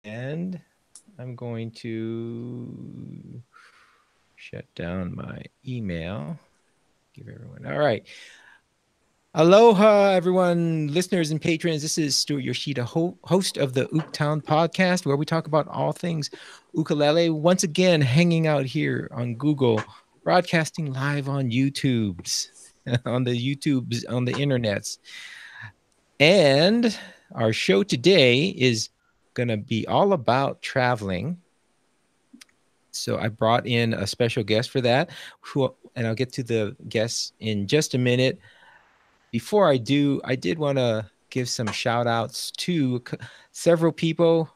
And I'm going to shut down my email. Give everyone. All right. Aloha, everyone, listeners and patrons. This is Stuart Yoshida, host of the OokTown Podcast, where we talk about all things ukulele. Once again, hanging out here on Google, broadcasting live on YouTube's, on the internets. And our show today is going to be all about traveling. So I brought in a special guest for that, and I'll get to the guests in just a minute. Before I do, I did want to give some shout outs to several people.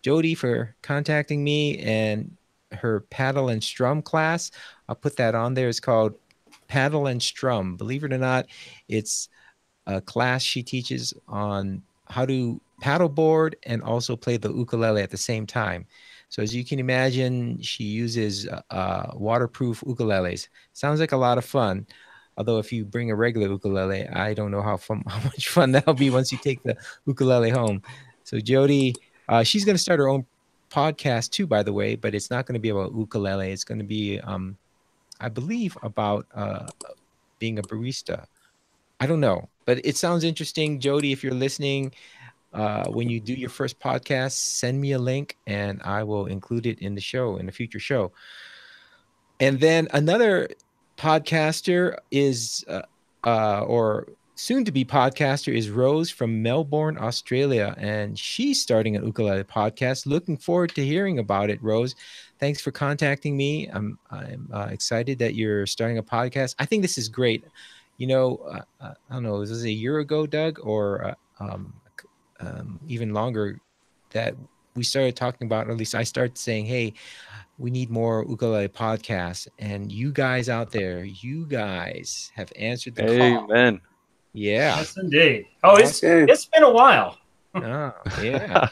Jody for contacting me and her paddle and strum class. I'll put that on there. It's called Paddle and Strum. Believe it or not, it's a class she teaches on how to paddleboard and also play the ukulele at the same time. So as you can imagine, she uses waterproof ukuleles. Sounds like a lot of fun. Although if you bring a regular ukulele, I don't know how much fun that'll be once you take the ukulele home. So Jody, she's going to start her own podcast too, by the way, but it's not going to be about ukulele. It's going to be, I believe, about being a barista. I don't know, but it sounds interesting. Jody, if you're listening, when you do your first podcast, send me a link and I will include it in the show, in a future show. And then another podcaster is, or soon to be podcaster, is Rose from Melbourne, Australia. And she's starting an ukulele podcast. Looking forward to hearing about it, Rose. Thanks for contacting me. I'm excited that you're starting a podcast. I think this is great. You know, I don't know, was this a year ago, Doug, or even longer, that we started talking about, or at least I started saying, hey, we need more ukulele podcasts. And you guys out there, you guys have answered the call. Amen. Yeah. Yes, indeed. Oh, it's been a while. Oh, yeah.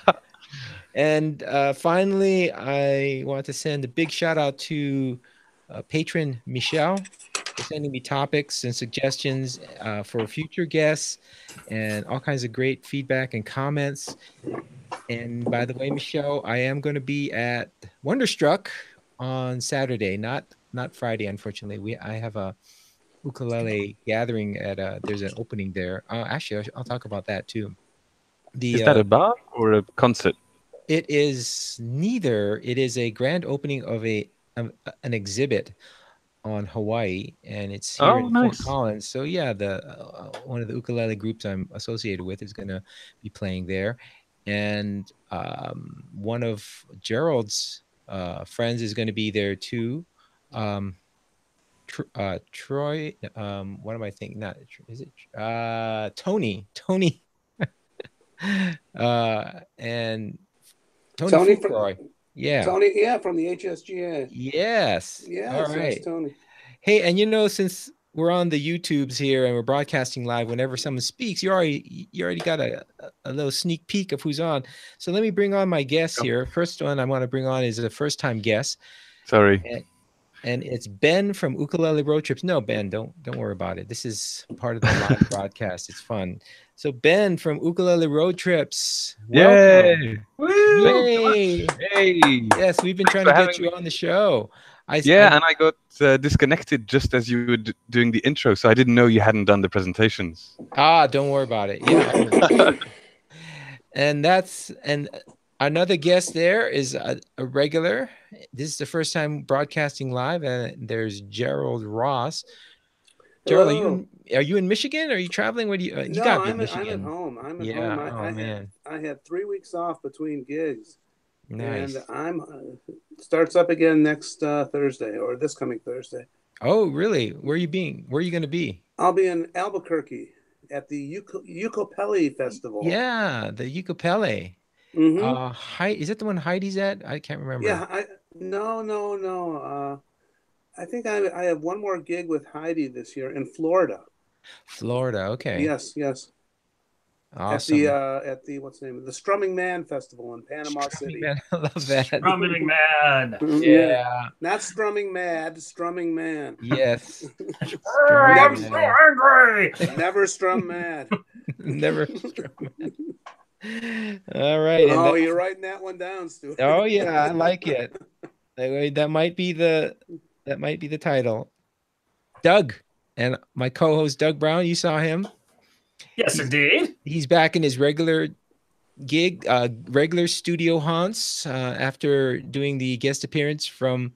And finally, I want to send a big shout out to patron Michelle for sending me topics and suggestions for future guests and all kinds of great feedback and comments. And by the way, Michelle, I am going to be at Wonderstruck on Saturday, not Friday, unfortunately. I have a ukulele gathering at there's an opening there. Actually, I'll talk about that too. Is that a bar or a concert? It is neither. It is a grand opening of an exhibit on Hawaii, and it's here in Fort Collins. So yeah, the one of the ukulele groups I'm associated with is going to be playing there, and one of Gerald's friends is going to be there too. Troy, what am I thinking? Not is it Tony? And Tony Fuqua. Yeah. Tony, yeah, from the HSGA. Yes. Yes, all right. Yes, Tony. Hey, and you know, since we're on the YouTubes here and we're broadcasting live, whenever someone speaks, you already got a little sneak peek of who's on. So let me bring on my guests here. First one I want to bring on is a first-time guest. Sorry. And it's Ben from Ukulele Road Trips. No, Ben, don't worry about it. This is part of the live broadcast. It's fun. So Ben from Ukulele Road Trips. Yay! Yay! Hey! Yes, we've been trying to get you on the show. And I got disconnected just as you were doing the intro, so I didn't know you hadn't done the presentations. Don't worry about it. Yeah. and another guest there is a regular. This is the first time broadcasting live, and there's Gerald Ross. Gerald, are you in Michigan? Are you traveling? What do you? You got to be in Michigan. I'm at home. I had 3 weeks off between gigs. Nice. And starts up again next Thursday, or this coming Thursday. Oh, really? Where are you going to be? I'll be in Albuquerque at the Ukulele Festivals. Yeah, the Ukulele. Mm-hmm. Is that the one Heidi's at? I can't remember. Yeah, no. I think I have one more gig with Heidi this year in Florida. Florida, okay. Yes. Awesome. At the what's the name of the Strumming Man Festival in Panama City. Man, I love that. Strumming Man. Yeah. Not Strumming Mad, Strumming Man. Yes. I'm so angry. Never strum mad. Never strum mad. All right. And Oh, you're writing that one down, Stuart. oh yeah, I like it. That might be the title. Doug and my co-host Doug Brown. You saw him. Yes, indeed. He's back in his regular gig, regular studio haunts after doing the guest appearance from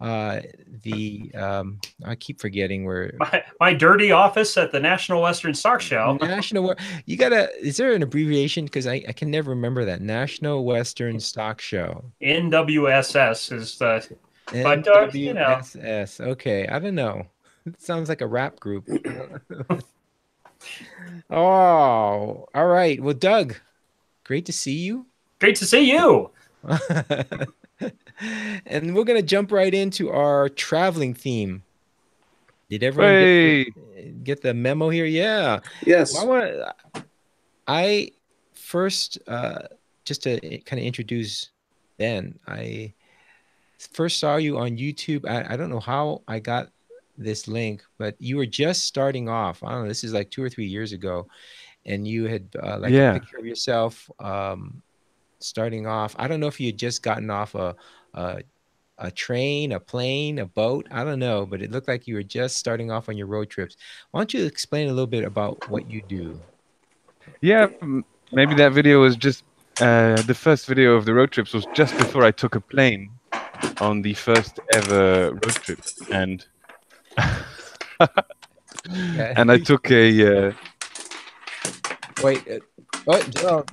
the I keep forgetting where My dirty office at the National Western Stock Show. National. You gotta. Is there an abbreviation? Because I can never remember that. National Western Stock Show. NWSS is the. But you know, NWSS. Okay, I don't know. It sounds like a rap group. Oh, all right. Well, Doug, great to see you. great to see you. And we're gonna jump right into our traveling theme. Did everyone Hey. get the memo here? Yeah. Yes. Well, I first just to kind of introduce Ben. I first saw you on YouTube. I don't know how I got this link, but you were just starting off. I don't know. This is like 2 or 3 years ago, and you had like a picture of yourself starting off. I don't know if you had just gotten off a train, a plane, a boat. I don't know, but it looked like you were just starting off on your road trips. Why don't you explain a little bit about what you do? Yeah, maybe that video was just the first video of the road trips was just before I took a plane on the first ever road trip, and and I took a wait.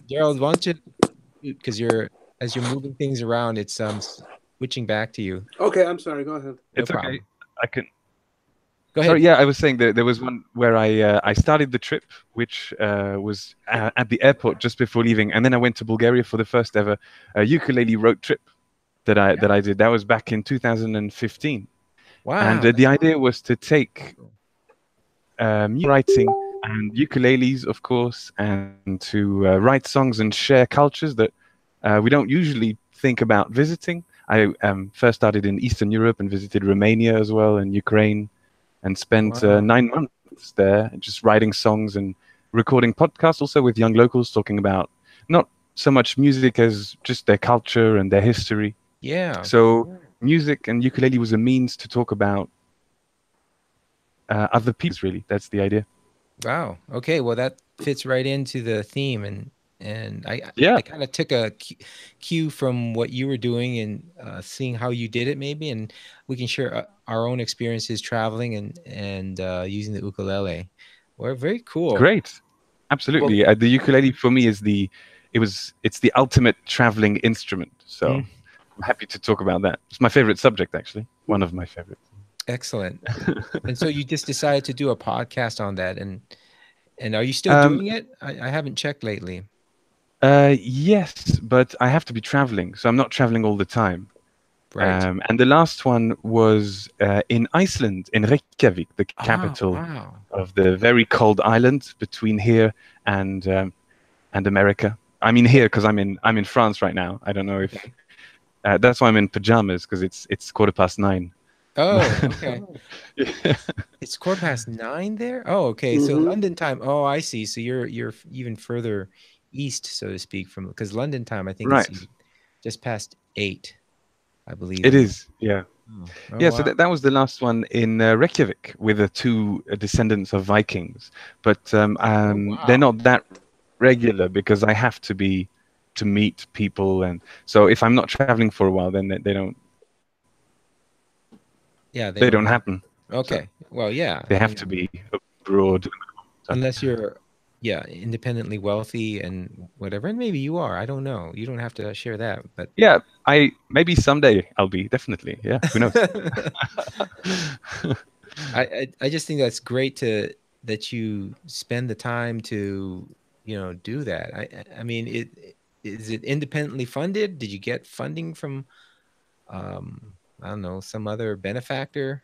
Gerald, why don't you? Because as you're moving things around, it's switching back to you. Okay, I'm sorry. Go ahead. it's problem. okay. I can. Go ahead. Sorry, yeah, I was saying that there was one where I started the trip, which was at the airport just before leaving, and then I went to Bulgaria for the first ever ukulele road trip that I did. That was back in 2015. Wow. And the idea was to take writing and ukuleles, of course, and to write songs and share cultures that we don't usually think about visiting. I first started in Eastern Europe and visited Romania as well, and Ukraine, and spent 9 months there just writing songs and recording podcasts also with young locals, talking about not so much music as just their culture and their history. Yeah. So music and ukulele was a means to talk about other people's, really. That's the idea. Wow. Okay. Well, that fits right into the theme, and I kind of took a cue from what you were doing and seeing how you did it, maybe, and we can share our own experiences traveling and using the ukulele. Well, very cool. Great. Absolutely. Well, The ukulele for me is it's the ultimate traveling instrument. So I'm happy to talk about that. It's my favorite subject, actually. One of my favorites. excellent. And so you just decided to do a podcast on that, and are you still doing it? I haven't checked lately. Yes, but I have to be traveling, so I'm not traveling all the time. Right. And the last one was in Iceland, in Reykjavik, the capital of the very cold island between here and America. I mean here because I'm in France right now. I don't know if that's why I'm in pajamas, because it's 9:15. Oh, okay. It's 9:15 there. Oh, okay. So London time. Oh, I see. So you're even further east, so to speak, from, because London time I think it's just past 8, I believe. It is, yeah. Oh, yeah. wow. So that was the last one in Reykjavik with the 2 descendants of Vikings, but they're not that regular because I have to meet people, and so if I'm not traveling for a while, then they don't. Yeah, they don't happen. Okay. So well, yeah. They have to be abroad. Unless you're, independently wealthy and whatever, and maybe you are. I don't know. You don't have to share that, but yeah, maybe someday I'll be, definitely. Yeah, who knows? I just think that's great that you spend the time to do that. I mean, is it independently funded? Did you get funding from I don't know, some other benefactor?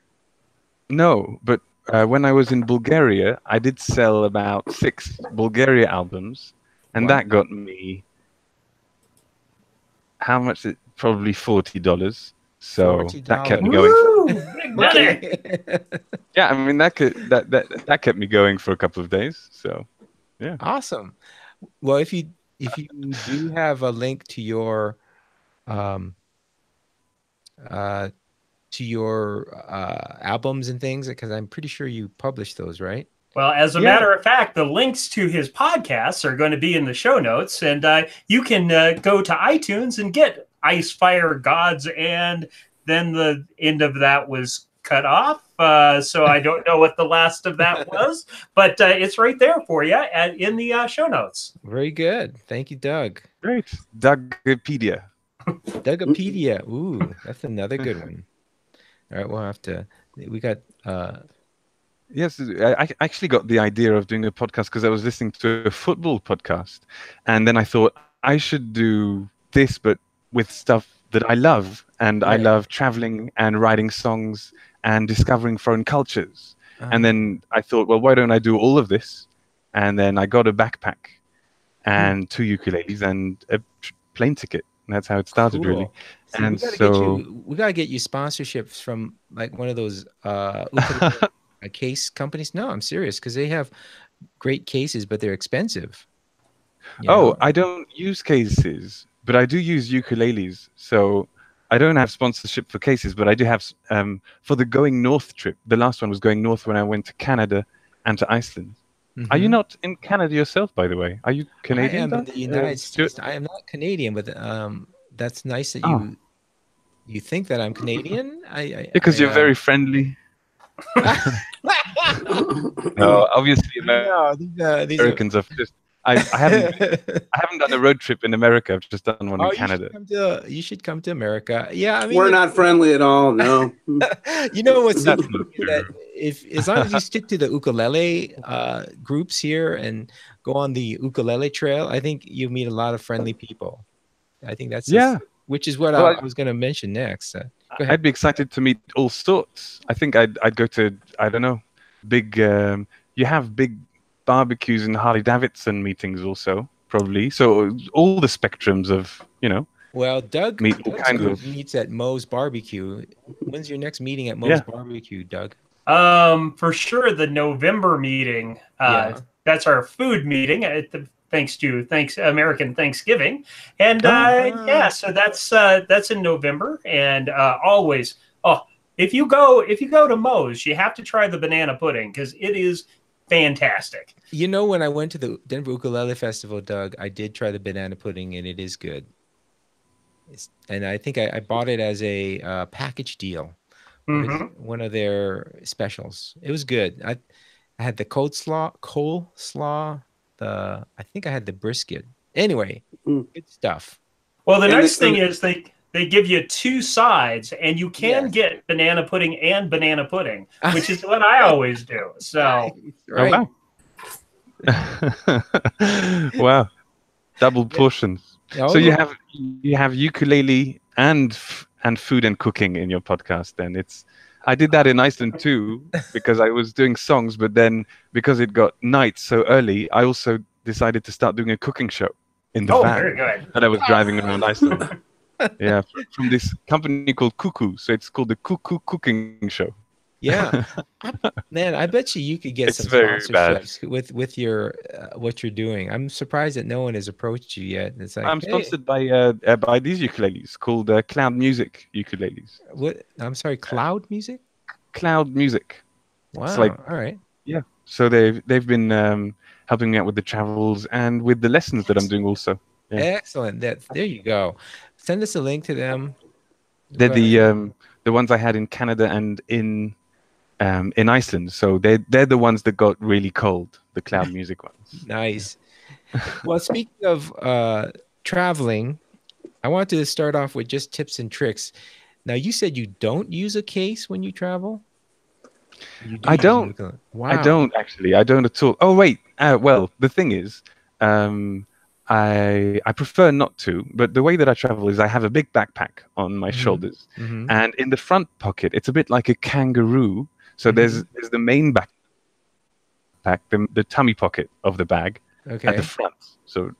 No, but when I was in Bulgaria, I did sell about 6 Bulgaria albums, and that got me, how much? Probably $40. So $40. that kept me going. Big money. Yeah, I mean that kept me going for a couple of days. So yeah, awesome. Well, if if you do have a link to your um albums and things, because I'm pretty sure you publish those, right? Well, as a Yeah. matter of fact, the links to his podcasts are going to be in the show notes, and you can go to iTunes and get Ice Fire Gods, and then the end of that was cut off, so I don't know what the last of that was, but it's right there for you in the show notes. Very good. Thank you, Doug. Great. Dougpedia. Dougopedia. Ooh, that's another good one. All right, we'll have to. We got. Yes, I actually got the idea of doing a podcast because I was listening to a football podcast, and then I thought I should do this, but with stuff that I love, and I Right. love traveling and writing songs and discovering foreign cultures. And then I thought, well, why don't I do all of this? And then I got a backpack and 2 ukuleles and a plane ticket. And that's how it started, really. See, And we gotta get you sponsorships from like one of those ukulele case companies. No, I'm serious, because they have great cases, but they're expensive. You know? I don't use cases, but I do use ukuleles. So I don't have sponsorship for cases, but I do have for the going north trip. The last one was going north when I went to Canada and to Iceland. Are you not in Canada yourself, by the way? Are you Canadian? I am in Doug? the United Stuart? States. I am not Canadian, but that's nice that Oh. you think that I'm Canadian. Because you're very friendly. No, obviously no, these are, Americans are just. I haven't done a road trip in America. I've just done one in Canada. You should come to America. Yeah, I mean, We're not friendly at all. No. You know what's That's not true. that if as long as you stick to the ukulele groups here and go on the ukulele trail, I think you meet a lot of friendly people. I think that's which is what I was going to mention next. Go ahead. I'd be excited to meet all sorts. I think I'd go to, I don't know, big. You have big barbecues and Harley Davidson meetings also, probably. So all the spectrums of, Well, Doug meet all Doug's kinds group of. meets at Moe's Barbecue. When's your next meeting at Moe's Barbecue, Doug? For sure, the November meeting. That's our food meeting. Thanks to American Thanksgiving, and so that's in November. And always, if you go to Moe's, you have to try the banana pudding because it is fantastic. You know, when I went to the Denver Ukulele Festival, Doug, I did try the banana pudding, and it is good. And I think I bought it as a package deal. One of their specials. It was good. I had the coleslaw. I think I had the brisket. Anyway, good stuff. Well, the nice thing is they give you 2 sides, and you can get banana pudding and banana pudding, which is what I always do. So, right. Oh, wow. Wow, double portions. Oh, So you have ukulele and food and cooking in your podcast. Then I did that in Iceland too because I was doing songs, but then because it got night so early, I also decided to start doing a cooking show in the van very good. that I was driving around Iceland. Yeah, from this company called Cuckoo. So it's called the Cuckoo Cooking Show. Yeah, man, I bet you could get It's some very bad. sponsorships with your what you're doing. I'm surprised that no one has approached you yet. It's like, I'm sponsored by these ukuleles called Cloud Music ukuleles. What? I'm sorry, Cloud Music. Cloud Music. Wow. It's like, all right. Yeah. So they've been helping me out with the travels and with the lessons that I'm doing also. Yeah. Excellent. There you go. Send us a link to them. They're the ones I had in Canada and in Iceland. So they're the ones that got really cold, the Cloud Music ones. Nice. Well, speaking of traveling, I want to start off with just tips and tricks. Now, you said you don't use a case when you travel? I don't. Wow. I don't actually. I don't at all. Oh, wait. Well, the thing is, I prefer not to, but the way that I travel is I have a big backpack on my shoulders, and in the front pocket, it's a bit like a kangaroo. So there's the main backpack, the tummy pocket of the bag at the front,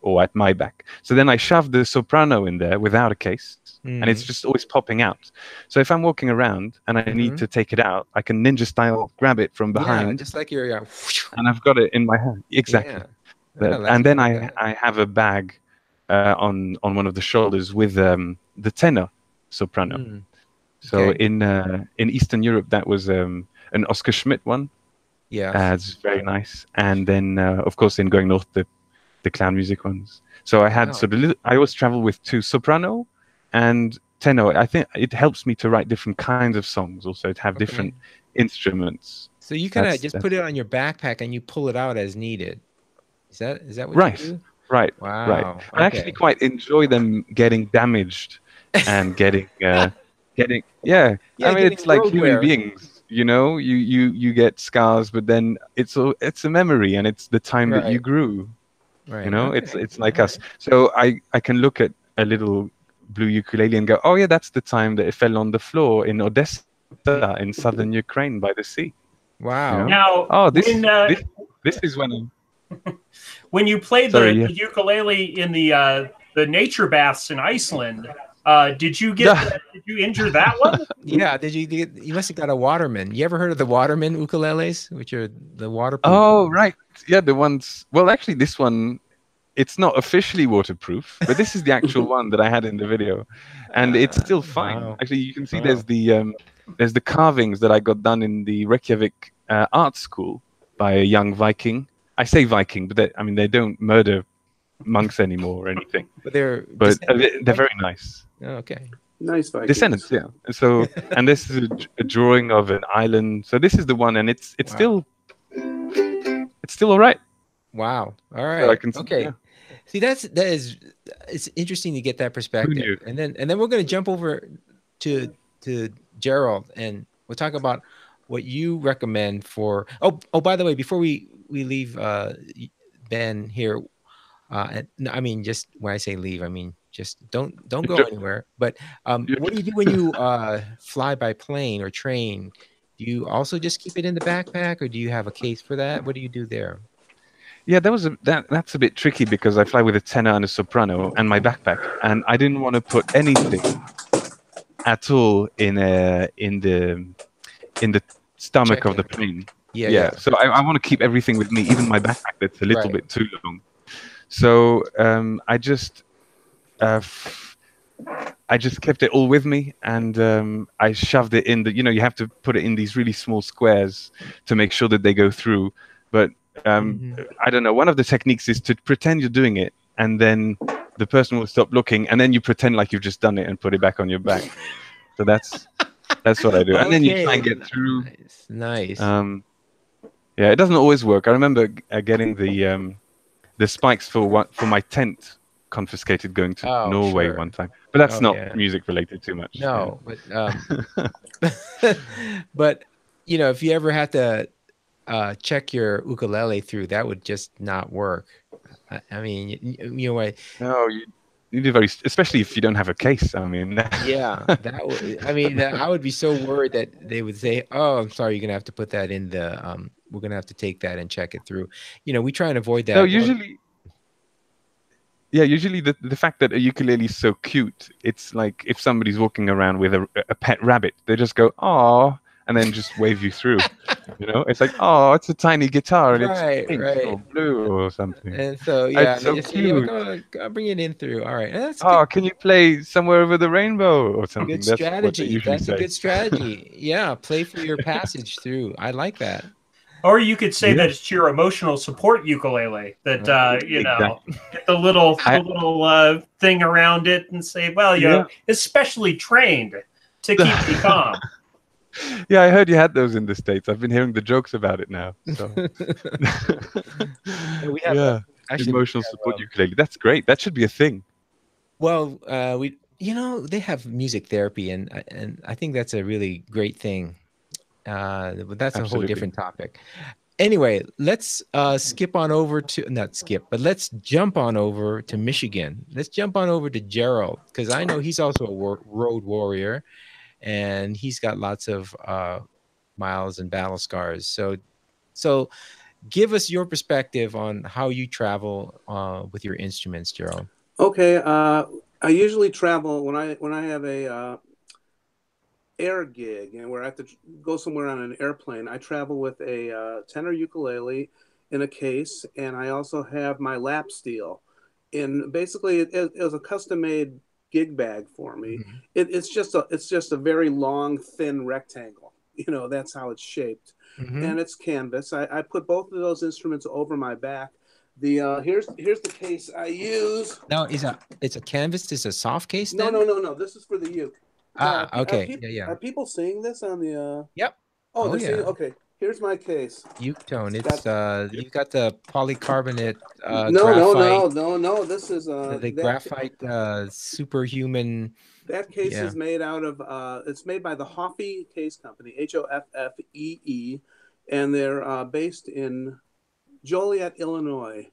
or at my back. So then I shove the soprano in there without a case, and it's just always popping out. So if I'm walking around and I need to take it out, I can ninja style grab it from behind, just like your and I've got it in my hand. Exactly. Yeah. And then I have a bag on one of the shoulders with the tenor soprano. So Okay. in Eastern Europe, that was an Oscar Schmidt one. Yeah. It's very nice. And then, of course, in going north, the clown music ones. So I had Wow. sort of I always travel with two soprano and tenor. I think it helps me to write different kinds of songs, also to have different instruments. So you kind of That's just put it on your backpack and you pull it out as needed. Is that what you right, do? right, right. Wow. I actually Okay. quite enjoy them getting damaged and getting yeah. I Yeah, mean, getting it's like road human wear. beings, you know. You get scars, but then it's a memory, and it's the time that you Right. grew. You Right. know, Okay. it's like All us. right. So I can look at a little blue ukulele and go, oh yeah, that's the time that it fell on the floor in Odessa in southern Ukraine by the sea. You Wow. know, Now, oh this is when you played sorry, the yeah. ukulele in the nature baths in Iceland, did you injure that one? Yeah. You must have got a Waterman. You ever heard of the Waterman ukuleles, which are the waterproof Oh ones? right, yeah, the ones. Well, actually, this one it's not officially waterproof, but this is the actual one that I had in the video, and it's still fine. Wow. Actually, you can see Wow. there's the carvings that I got done in the Reykjavik art school by a young Viking. I say Viking, but I mean they don't murder monks anymore or anything. But they're But descendants, they're right? very nice. Oh, okay. Nice Vikings. Descendants, yeah. So, and this is a drawing of an island. So this is the one, and it's Wow. still all right. Wow. All So I right. can, Okay. yeah. See, it's interesting to get that Who perspective. knew? And then we're going to jump over to Gerald, and we'll talk about what you recommend for by the way, before we leave Ben here, no, I mean, just when I say leave, I mean just don't go anywhere. But what do you do when you fly by plane or train? Do you also just keep it in the backpack, or do you have a case for that? What do you do there? Yeah, that's a bit tricky because I fly with a tenor and a soprano and my backpack, and I didn't want to put anything at all in the stomach of the Check-in. plane. Yeah, Yeah, yeah. so I want to keep everything with me, even my backpack that's a little Right. bit too long. So uh, f- I just kept it all with me, and I shoved it in the. You have to put it in these really small squares to make sure that they go through. But I don't know. One of the techniques is to pretend you're doing it, and then the person will stop looking, and then you pretend like you've just done it and put it back on your back. So that's what I do, and then you try and get through. Nice. Yeah, it doesn't always work. I remember getting the spikes for my tent confiscated going to Norway one time, but that's not music related too much. No, but if you ever had to check your ukulele through, that would just not work. I mean, no, you do especially if you don't have a case. I mean, yeah, I would be so worried that they would say, "Oh, I'm sorry, you're gonna have to put that in the we're gonna have to take that and check it through." We try and avoid that. No, usually. Yeah, usually the fact that a ukulele is so cute, it's like if somebody's walking around with a pet rabbit, they just go, "Aw," and then just wave you through. It's like, "Oh, it's a tiny guitar and it's pink or blue or something." And so It's they so just say, cute. Go bring it in through. All right, that's Oh, can you play Somewhere Over the Rainbow or something? good That's what they strategy. usually That's say. a good strategy. Yeah, play for your passage through. I like that. Or you could say that it's your emotional support ukulele that Exactly. get the little thing around it and say, well, especially trained to keep me calm. Yeah, I heard you had those in the States. I've been hearing the jokes about it now. So. We have emotional support ukulele. That's great. That should be a thing. Well, they have music therapy, and I think that's a really great thing. But that's a whole different topic. Anyway, let's skip on over to not skip, but let's jump on over to Michigan. Let's jump on over to Gerald, because I know he's also a road warrior, and he's got lots of miles and battle scars. So give us your perspective on how you travel with your instruments, Gerald. Okay, I usually travel when I have a air gig and where I have to go somewhere on an airplane. I travel with a tenor ukulele in a case, and I also have my lap steel. and basically it was a custom-made gig bag for me. Mhm. It's just a very long, thin rectangle. You know, that's how it's shaped, Mhm. and it's canvas. I put both of those instruments over my back. The here's the case I use. No, it's a canvas. It's a soft case No, then? no, no, no. This is for the uke. Okay. Yeah. Are people seeing this on the? Yep. Oh, Oh they're seeing. yeah. Okay, here's my case. Uke-tone. It's It's you got the polycarbonate No, no, graphite, no, no, no. This is the graphite superhuman. that case Yeah. is made out of. It's made by the Hoffee Case Company, Hoffee, and they're based in Joliet, Illinois,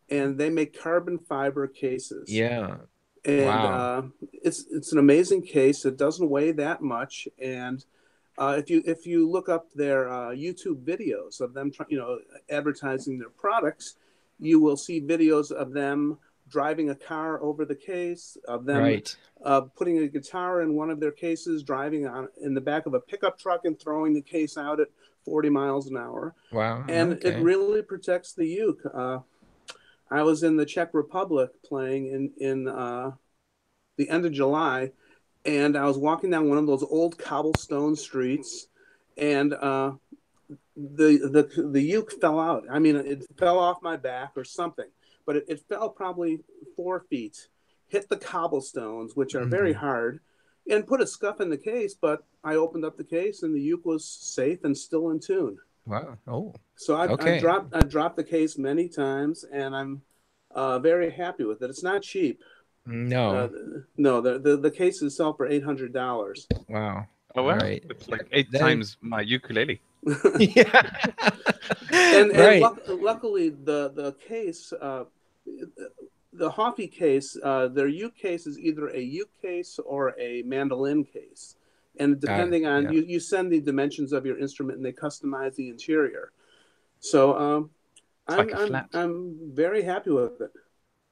and they make carbon fiber cases. Yeah. And Wow. it's an amazing case. It doesn't weigh that much, and if you look up their YouTube videos of them, advertising their products, you will see videos of them driving a car over the case, of them Right. putting a guitar in one of their cases, driving in the back of a pickup truck and throwing the case out at 40 miles an hour. Wow. And it Okay. really protects the uke. I was in the Czech Republic playing in the end of July, and I was walking down one of those old cobblestone streets, and the uke fell out. I mean, it fell off my back or something, but it fell probably 4 feet, hit the cobblestones, which are very hard, and put a scuff in the case. But I opened up the case, and the uke was safe and still in tune. Wow. Oh. So I Okay. dropped the case many times, and I'm very happy with it. It's not cheap. No. No, the cases sell for $800. Wow. Oh, wow. Right. It's like 8 That- times my ukulele. Yeah. And Right. luckily, the case, the Hoffee case, their uke case is either a uke case or a mandolin case, and depending on yeah. you send the dimensions of your instrument, and they customize the interior. So like a flat. I'm very happy with it.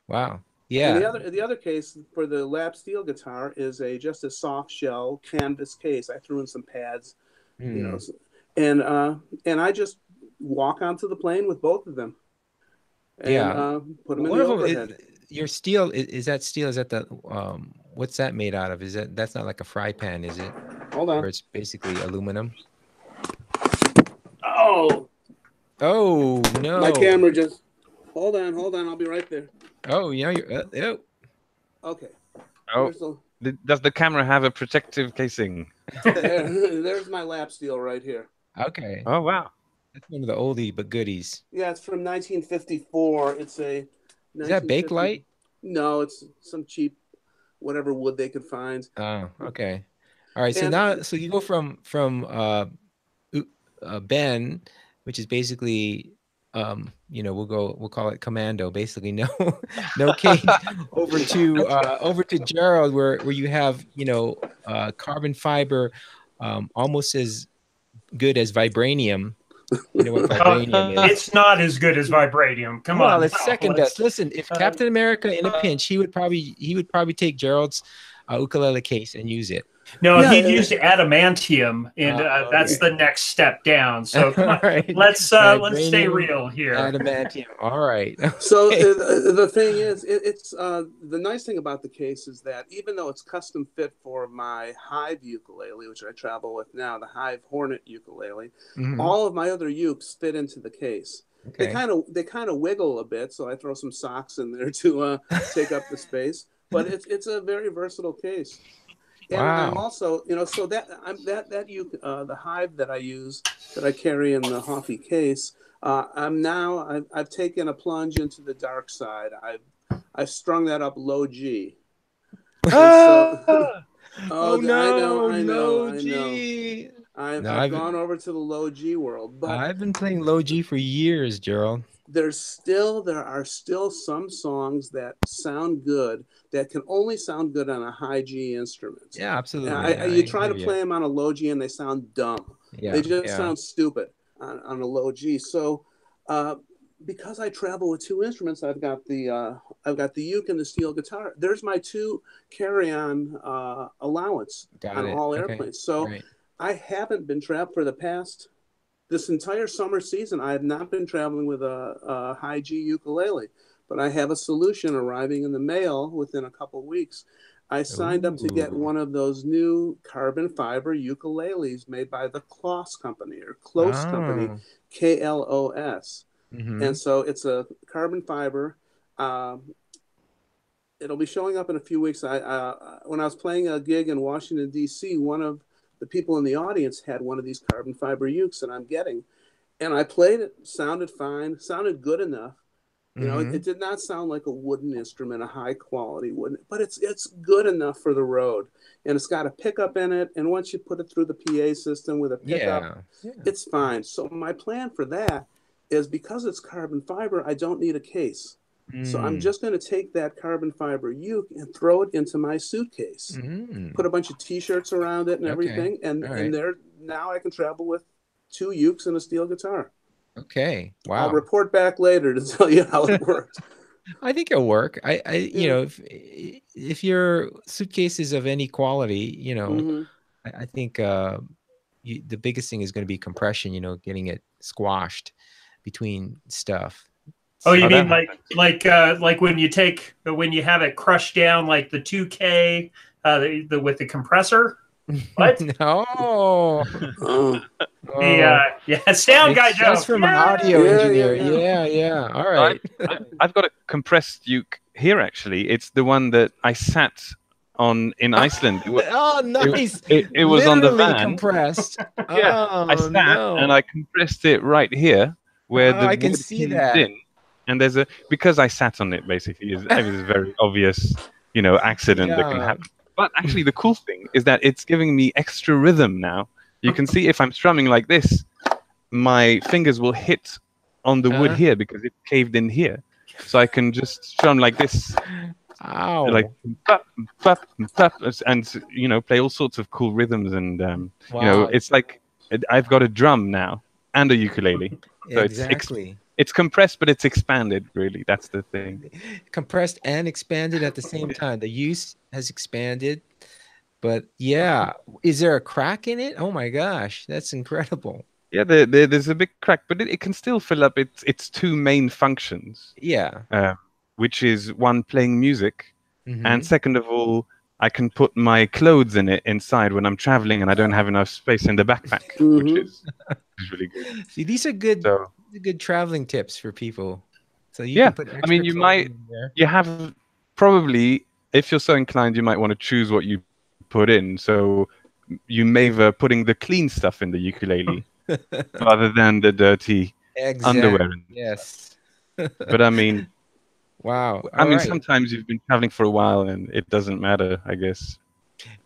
Wow. And Yeah. the other case for the lap steel guitar is just a soft shell canvas case. I threw in some pads, you know, and I just walk onto the plane with both of them. And, Yeah. put them in One the of them overhead. your steel is that steel? Is that the what's that made out of? That's not like a fry pan, is it? Hold Or on. it's basically aluminum. Oh, Oh no! my camera just. Hold on. I'll be right there. Oh, yeah. You're, Okay. Oh, does the camera have a protective casing? There's my lap steel right here. okay. Oh, wow. That's one of the oldie but goodies. Yeah, it's from 1954. It's a. Is that 1950 Bakelite? No, it's some cheap, whatever wood they could find. Oh, okay. All right. So And- now, so you go from Ben, which is basically, we'll call it commando. Basically, no cage, over to Gerald, where you have carbon fiber, almost as good as vibranium. You know what vibranium is? It's not as good as vibranium. Come Well, on. it's second best. Listen, if Captain America in a pinch, he would probably take Gerald's ukulele case and use it. No, Yeah, he used adamantium, and that's the next step down. So come on, Right. let's stay Vibranium, real here. Adamantium. All right. So the thing is, it's the nice thing about the case is that even though it's custom fit for my Hive ukulele, which I travel with now, the Hive Hornet ukulele, all of my other ukes fit into the case. Okay. They kind of wiggle a bit, so I throw some socks in there to take up the space. But it's a very versatile case. And Wow. I'm also, so that uke, the Hive that I use, that I carry in the Hoffee case, I've taken a plunge into the dark side. I've strung that up low G. Oh no! I know. Low G. I've No, gone over to the low G world, but I've been playing low G for years, Gerald. there are still some songs that sound good that can only sound good on a high G instrument. Yeah, absolutely. You try to play them on a low G and they sound dumb. Yeah, They just sound stupid on a low G. So because I travel with two instruments, I've got the uke and the steel guitar. There's my two carry-on allowance on all airplanes. So Right. I haven't been traveling this entire summer season. I have not been traveling with a high G ukulele, but I have a solution arriving in the mail within a couple weeks. I signed up to get one of those new carbon fiber ukuleles made by the Kloss Company, or Close Company, KLOS. And so it's a carbon fiber. It'll be showing up in a few weeks. When I was playing a gig in Washington, D.C., one of the people in the audience had one of these carbon fiber ukes that I'm getting. And I played it, sounded fine, sounded good enough. You know, it did not sound like a wooden instrument, a high quality wooden, but it's good enough for the road. And it's got a pickup in it. And once you put it through the PA system with a pickup, it's fine. So my plan for that is, because it's carbon fiber, I don't need a case. So I'm just going to take that carbon fiber uke and throw it into my suitcase, put a bunch of T-shirts around it and everything. And there, now I can travel with 2 ukes and a steel guitar. Okay. Wow. I'll report back later to tell you how it worked. I think it'll work. You know, if your suitcase is of any quality, you know, I think the biggest thing is going to be compression. You know, getting it squashed between stuff. Oh, you mean like when you have it crushed down, like the 2K with the compressor? What? No. Sound guy joke. That's from an audio engineer. Yeah. All right. I've got a compressed uke here, actually. It's the one that I sat on in Iceland. Nice. It was on the van. Compressed. I sat and I compressed it right here where the I can see that. in. And because I sat on it, basically, it was a very obvious, you know, accident that can happen. But actually, the cool thing is that it's giving me extra rhythm now. You can see if I'm strumming like this, my fingers will hit on the wood here because it's caved in here. So I can just strum like this. Ow. Like, and, you know, play all sorts of cool rhythms. And, you know, it's like I've got a drum now and a ukulele. So exactly. It's compressed, but it's expanded, really. That's the thing. Compressed and expanded at the same time. The use has expanded. But yeah, is there a crack in it? Oh my gosh, that's incredible. Yeah, there's a big crack, but it can still fill up its 2 main functions. Yeah. Which is, one, playing music, and second of all, I can put my clothes in it inside when I'm traveling and I don't have enough space in the backpack, which is really good. See, these are good. Good traveling tips for people. So you can put extra, I mean, you have probably, if you're so inclined, you might want to choose what you put in. So you may putting the clean stuff in the ukulele rather than the dirty underwear. Yes. But I mean, wow. I mean, sometimes you've been traveling for a while and it doesn't matter, I guess.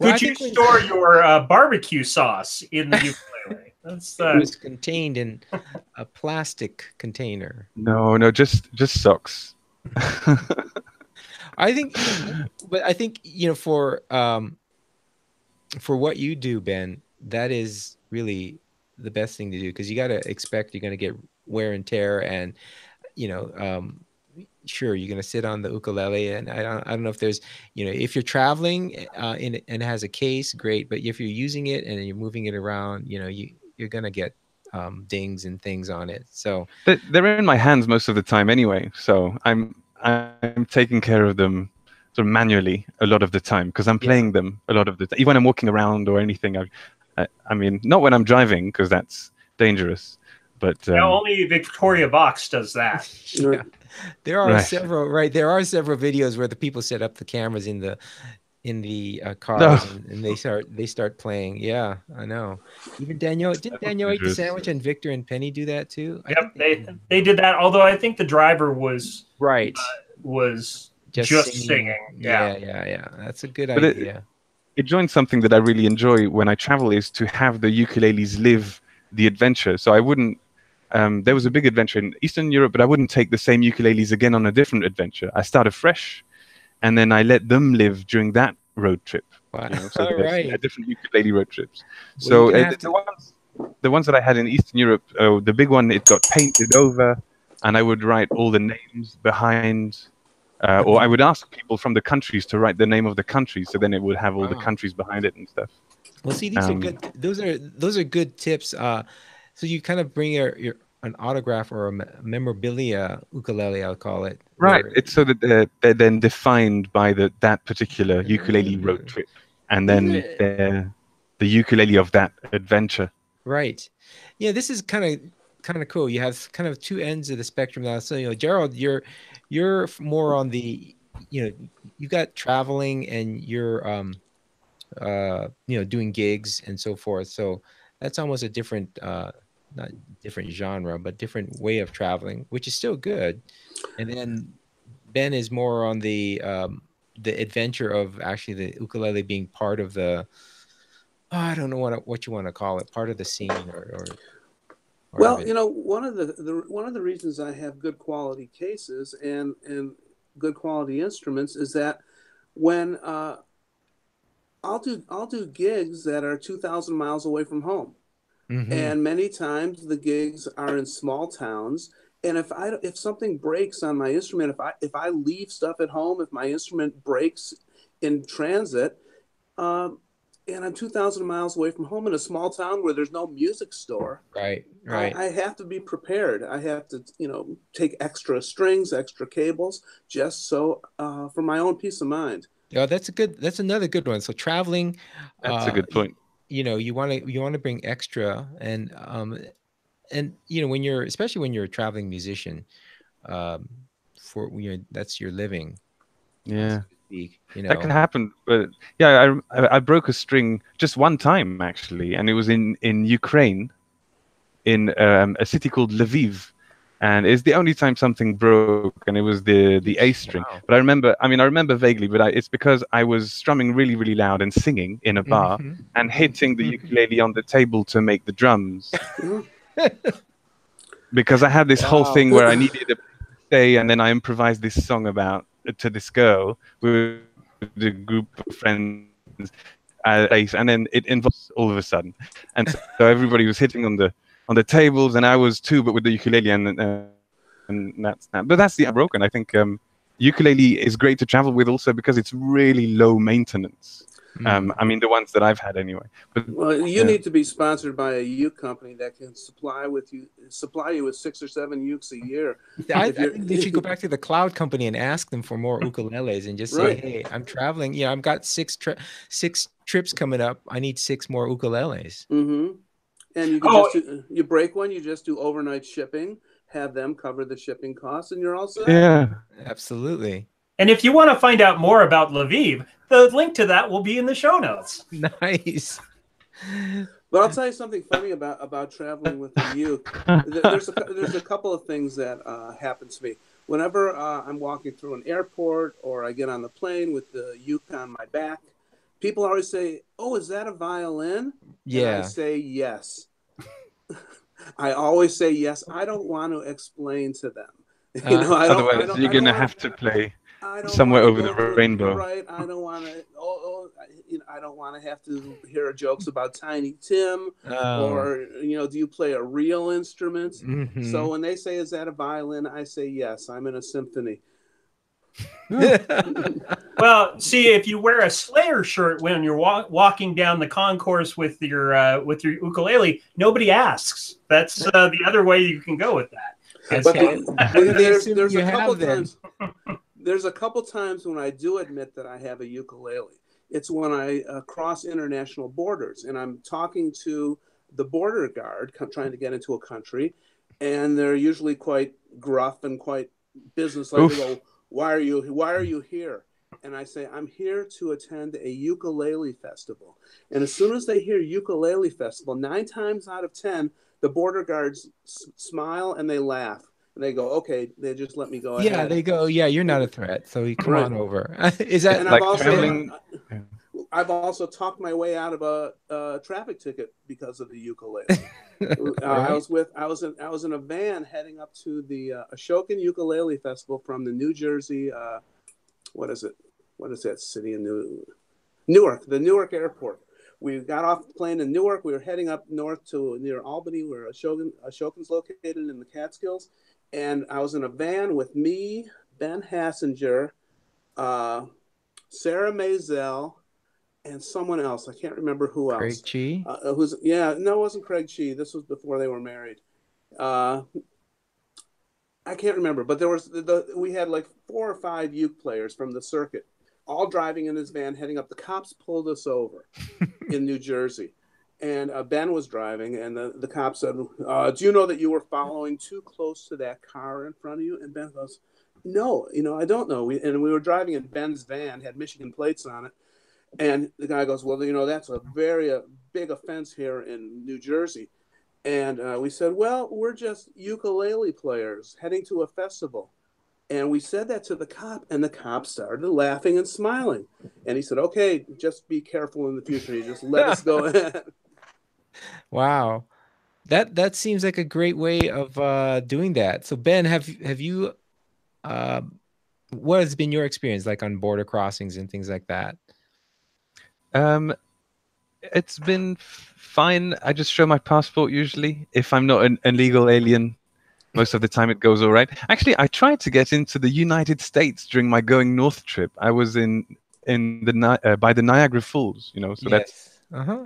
Could you store your barbecue sauce in the ukulele? It was contained in a plastic container. No, just socks. I think, you know, for what you do, Ben, that is really the best thing to do, because you got to expect you're going to get wear and tear, and you know, sure, you're going to sit on the ukulele, and I don't know if there's, you know, if you're traveling and it has a case, great, but if you're using it and you're moving it around, you know, you're going to get dings and things on it. So they're in my hands most of the time anyway. So I'm taking care of them sort of manually a lot of the time, because I'm playing them a lot of the time. Even when I'm walking around or anything, I mean, not when I'm driving, because that's dangerous. But only Victoria Box does that. Yeah. There are several videos where the people set up the cameras in the cars and they start playing. Yeah, I know. Even Daniel eat the sandwich, and Victor and Penny do that too? Yep, they did that, although I think the driver was just singing. Yeah. That's a good idea. It joins something that I really enjoy when I travel, is to have the ukuleles live the adventure. So I wouldn't there was a big adventure in Eastern Europe, but I wouldn't take the same ukuleles again on a different adventure. I start afresh, and then I let them live during that road trip. Wow. You know, so different ukulele road trips. So the ones that I had in Eastern Europe, the big one, it got painted over, and I would write all the names behind, or I would ask people from the countries to write the name of the country, so then it would have all the countries behind it and stuff. Well, see, these are good. Those are good tips. So you kind of bring your an autograph or a memorabilia ukulele, I'll call it. Right. It's so that they're then defined by that particular ukulele road trip, and then they're the ukulele of that adventure. Right. Yeah, this is kind of cool. You have kind of two ends of the spectrum now. So, Gerald, you're more on the, you got traveling and you're doing gigs and so forth. So that's almost a different not different genre, but different way of traveling, which is still good. And then Ben is more on the adventure of actually the ukulele being part of the, I don't know what you want to call it, part of the scene or well, one of the reasons I have good quality cases and good quality instruments is that when I'll do gigs that are 2,000 miles away from home, and many times the gigs are in small towns. And if something breaks on my instrument, if I leave stuff at home, if my instrument breaks in transit, and I'm 2,000 miles away from home in a small town where there's no music store, right. I have to be prepared. I have to, take extra strings, extra cables, just so for my own peace of mind. Yeah, that's another good one. So traveling, that's a good point. You want to bring extra, and especially when you're a traveling musician, for that's your living. Yeah. Speak, that can happen. But yeah, I broke a string just one time actually, and it was in Ukraine, in a city called Lviv, and it's the only time something broke, and it was the A string. Wow. But I remember vaguely, but it's because I was strumming really, really loud and singing in a bar and hitting the ukulele on the table to make the drums. Because I had this whole thing where I needed to stay, and then I improvised this song to this girl with a group of friends, and then it involves all of a sudden, and so everybody was hitting on the tables, and I was too, but with the ukulele, and that's that. But that's the broken. I think ukulele is great to travel with also because it's really low maintenance. The ones that I've had anyway. But you need to be sponsored by a uke company that can supply you with 6 or 7 ukes a year. I think they should go back to the cloud company and ask them for more ukuleles and just say, hey, I'm traveling. I've got 6 trips coming up. I need 6 more ukuleles. And you can you break one, you just do overnight shipping, have them cover the shipping costs, and you're all set. Yeah, absolutely. And if you want to find out more about Lviv, the link to that will be in the show notes. Nice. But I'll tell you something funny about traveling with the uke. There's a couple of things that happen to me. Whenever I'm walking through an airport or I get on the plane with the uke on my back, people always say, "Oh, is that a violin?" Yeah. And I say yes. I always say yes. I don't want to explain to them. Otherwise, you're gonna have to play somewhere over the rainbow. Right. I don't want to. I don't want to have to hear jokes about Tiny Tim or do you play a real instrument? So when they say, "Is that a violin?" I say yes. I'm in a symphony. Well, see, if you wear a Slayer shirt when you're walking down the concourse with your ukulele, nobody asks. That's the other way you can go with that. But there's a couple times when I do admit that I have a ukulele. It's when I cross international borders and I'm talking to the border guard trying to get into a country, and they're usually quite gruff and quite businesslike. They go, Why are you here? And I say, I'm here to attend a ukulele festival. And as soon as they hear ukulele festival, 9 times out of 10, the border guards smile and they laugh. And they go, okay, they just let me go ahead. Yeah, they go, yeah, you're not a threat, so you come on over. Is that and like I've also talked my way out of a traffic ticket because of the ukulele. I was in a van heading up to the Ashokan Ukulele Festival from the New Jersey. What is that city in Newark? The Newark airport. We got off the plane in Newark. We were heading up north to near Albany, where Ashokan's located in the Catskills. And I was in a van with me, Ben Hassinger, Sarah Maisel, and someone else. I can't remember who else. Craig Chi? No, it wasn't Craig Chi. This was before they were married. I can't remember, but there was we had like 4 or 5 uke players from the circuit, all driving in his van heading up. The cops pulled us over in New Jersey, and Ben was driving, and the cop said, "Do you know that you were following too close to that car in front of you?" And Ben goes, "No, I don't know." We were driving in Ben's van, had Michigan plates on it, and the guy goes, "Well, that's a very big offense here in New Jersey." And we said, "Well, we're just ukulele players heading to a festival." And we said that to the cop, and the cop started laughing and smiling. And he said, "Okay, just be careful in the future. You just let us go in." Wow. That seems like a great way of doing that. So Ben, have you what has been your experience like on border crossings and things like that? It's been fine. I just show my passport usually. If I'm not an illegal alien, most of the time it goes all right. Actually, I tried to get into the United States during my going north trip. I was by the Niagara Falls, so that's Uh-huh.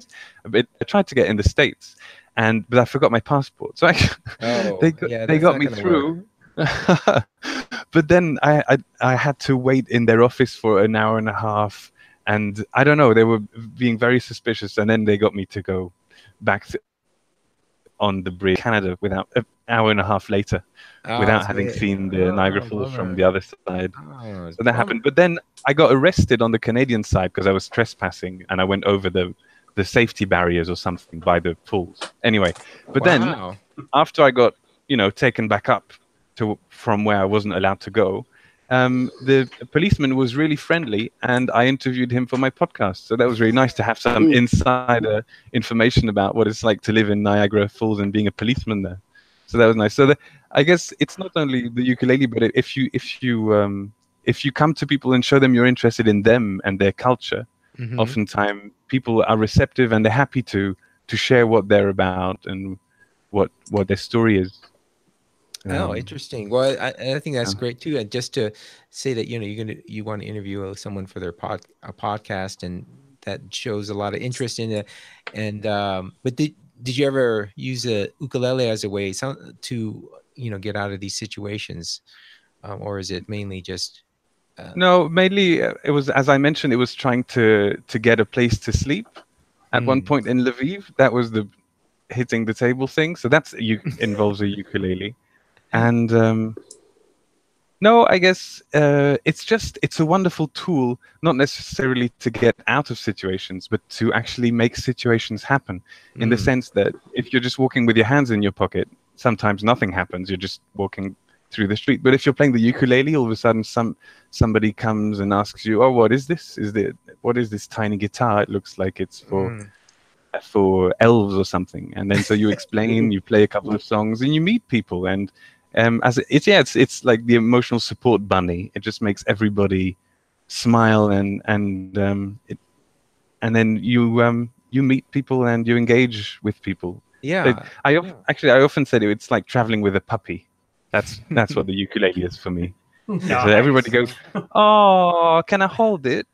I tried to get in the States, but I forgot my passport. So they that's got not me gonna through. But then I had to wait in their office for an hour and a half, and I don't know, they were being very suspicious, and then they got me to go back on the bridge Canada without an hour and a half later, without having seen the Niagara Falls from the other side. So that happened. But then I got arrested on the Canadian side because I was trespassing, and I went over the safety barriers or something by the falls. Anyway, but then after I got taken back up from where I wasn't allowed to go, the policeman was really friendly, and I interviewed him for my podcast. So that was really nice to have some insider information about what it's like to live in Niagara Falls and being a policeman there. So that was nice. So I guess it's not only the ukulele, but if you come to people and show them you're interested in them and their culture, oftentimes people are receptive and they're happy to share what they're about and what their story is. Oh, interesting. Well, I think that's great too. And just to say that you want to interview someone for their podcast, and that shows a lot of interest in it. And but did you ever use a ukulele as a way to get out of these situations, or is it mainly just? No, mainly it was, as I mentioned, it was trying to get a place to sleep. At one point in Lviv, that was the hitting the table thing. So involves a ukulele. And no, I guess it's a wonderful tool, not necessarily to get out of situations, but to actually make situations happen. In the sense that if you're just walking with your hands in your pocket, sometimes nothing happens. You're just walking through the street. But if you're playing the ukulele, all of a sudden somebody comes and asks you, "Oh, what is this? What is this tiny guitar? It looks like it's for elves or something." And then so you explain, you play a couple of songs, and you meet people. And it's like the emotional support bunny. It just makes everybody smile, and then you meet people and you engage with people. Yeah. I often said it's like traveling with a puppy. That's what the ukulele is for me. Nice. So everybody goes, "Oh, can I hold it?"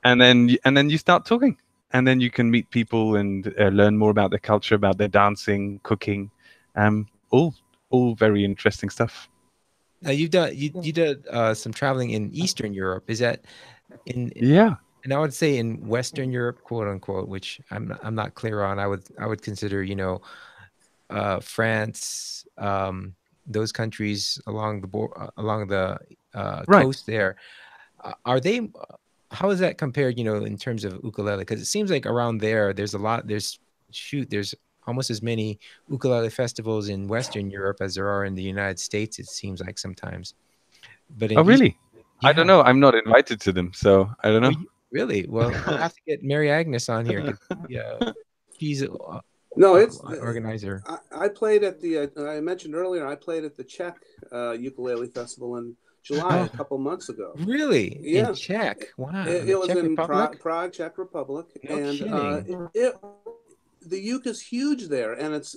And then you start talking, and then you can meet people and learn more about their culture, about their dancing, cooking, all very interesting stuff. Now you did some traveling in Eastern Europe. Is that in? Yeah. And I would say in Western Europe, quote unquote, which I'm not clear on. I would consider France, those countries along the coast there. Are they? How is that compared? In terms of ukulele, because it seems like around there's a lot. There's almost as many ukulele festivals in Western Europe as there are in the United States. It seems like sometimes. But really? I don't know. I'm not invited to them, so I don't know. Really? Well, I'll have to get Mary Agnes on here. She's it's organizer. I played at the. I mentioned earlier. I played at the Czech Ukulele Festival in July a couple months ago. Really? Yeah. In Czech? Wow. It was Czech in Republic? Prague, Czech Republic, No kidding. The uke is huge there, and it's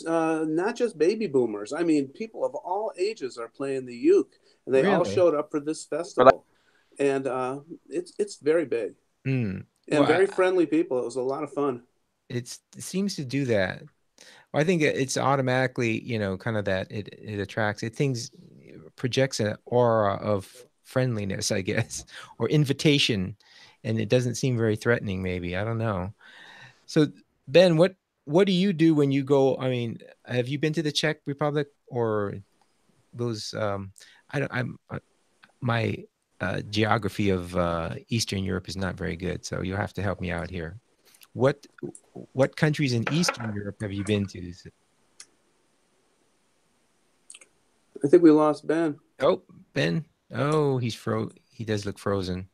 not just baby boomers. I mean, people of all ages are playing the uke, and they all showed up for this festival, and it's very big and very friendly people. It was a lot of fun. It seems to do that. I think it's automatically, you know, kind of that it attracts it. Things projects an aura of friendliness, I guess, or invitation, and it doesn't seem very threatening. Maybe I don't know. So Ben, what do you do when you go? I mean, have you been to the Czech Republic or those? I don't. My geography of Eastern Europe is not very good, so you'll have to help me out here. What countries in Eastern Europe have you been to? I think we lost Ben. Oh, Ben. Oh, he does look frozen.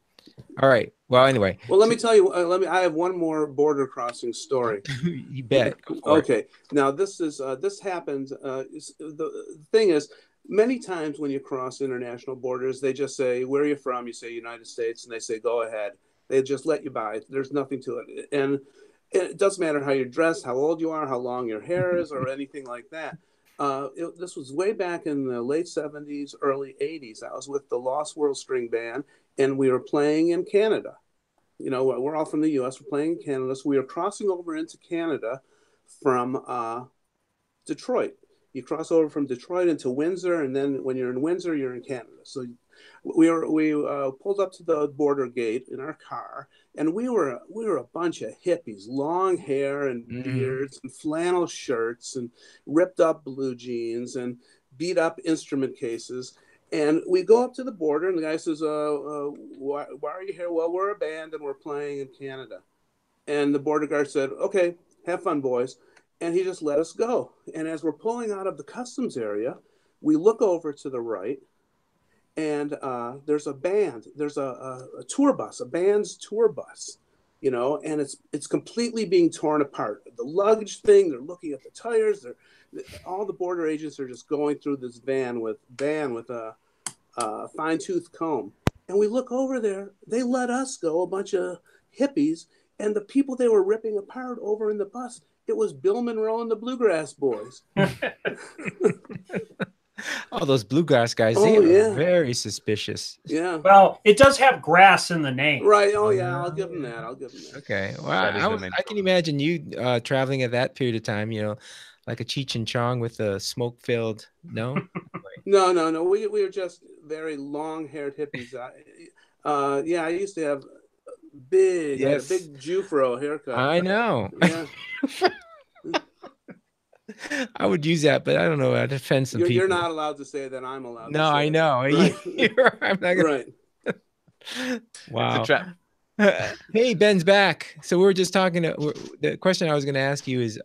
All right. Well, anyway. Well, let me tell you. I have one more border crossing story. You bet. Okay. Now this is this happened. The thing is, many times when you cross international borders, they just say, "Where are you from?" You say United States, and they say, "Go ahead." They just let you by. There's nothing to it, and it doesn't matter how you're dressed, how old you are, how long your hair is, or anything like that. This was way back in the late 70s, early 80s. I was with the Lost World String Band, and we were playing in Canada. You know, we're all from the U.S. We're playing in Canada, so we were crossing over into Canada from Detroit. You cross over from Detroit into Windsor, and then when you're in Windsor, you're in Canada. So we pulled up to the border gate in our car, and we were a bunch of hippies, long hair and beards and flannel shirts and ripped up blue jeans and beat up instrument cases. And we go up to the border, and the guy says, why are you here? Well, we're a band, and we're playing in Canada. And the border guard said, okay, have fun, boys. And he just let us go. And as we're pulling out of the customs area, we look over to the right, and there's a band. There's a tour bus, a band's tour bus, you know, and it's completely being torn apart. The luggage thing, they're looking at the tires. All the border agents are just going through this van with a fine-tooth comb. And we look over there. They let us go, a bunch of hippies, and the people they were ripping apart over in the bus, it was Bill Monroe and the Bluegrass Boys. Oh, those bluegrass guys, they are very suspicious. Yeah. Well, it does have grass in the name. Right. Oh, yeah. I'll give them that. Okay. Well, I can imagine you traveling at that period of time, you know, like a Cheech and Chong with a smoke-filled, no? No. We were just very long-haired hippies. I used to have a big Jufro haircut. I know. Yeah. I would use that, but I don't know. I'd offend some people. You're not allowed to say that. I'm allowed. No, I know. Right. I'm not gonna... Right. Wow. It's a trap. Hey, Ben's back. So we were just talking. The question I was going to ask you is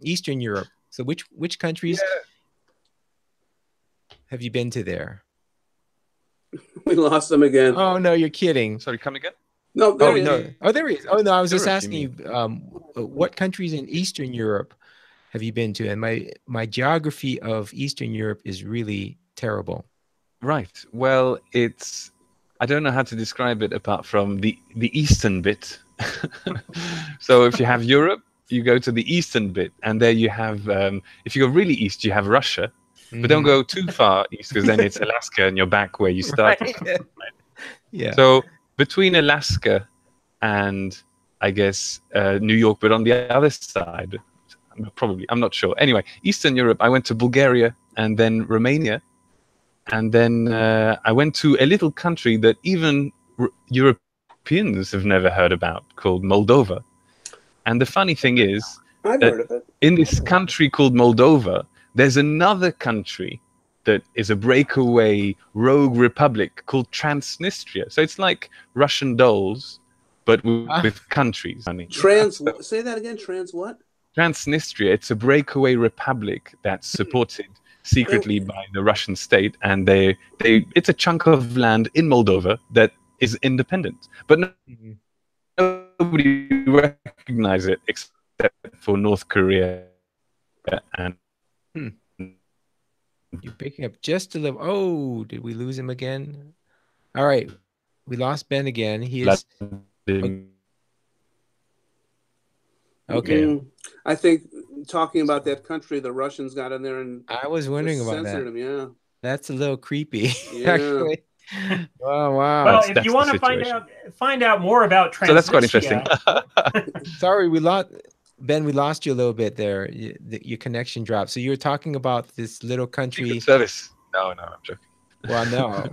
Eastern Europe. So which countries have you been to there? We lost them again. Oh no, you're kidding. Sorry, come again? No, there he is. Oh, there he is. Oh no, I was just Europe, asking you what countries in Eastern Europe have you been to? And my geography of Eastern Europe is really terrible. Right. Well, I don't know how to describe it apart from the eastern bit. So if you have Europe, you go to the eastern bit, and there you have, if you go really east, you have Russia, but don't go too far east, because then it's Alaska and you're back where you started. Right. Yeah. So between Alaska and, I guess, New York, but on the other side, probably, I'm not sure. Anyway, Eastern Europe, I went to Bulgaria and then Romania. And then I went to a little country that even Europeans have never heard about, called Moldova. And the funny thing is, I've heard of it. In this country called Moldova, there's another country that is a breakaway rogue republic called Transnistria. So it's like Russian dolls, but with countries. Say that again. Trans what? Transnistria. It's a breakaway republic that's supported secretly by the Russian state, and it's a chunk of land in Moldova that is independent, but nobody recognizes it except for North Korea. And you're picking up just a little. Oh, did we lose him again? All right, we lost Ben again. He is okay. I think talking about that country, the Russians got in there and I was wondering about that. Him, yeah, that's a little creepy. Yeah. Actually. Wow. Well, if you want to find out more about Transnistria, so that's quite interesting. Sorry, we lost. Ben, we lost you a little bit there. Your connection dropped. So you were talking about this little country. Secret Service. No, I'm joking. Well, no,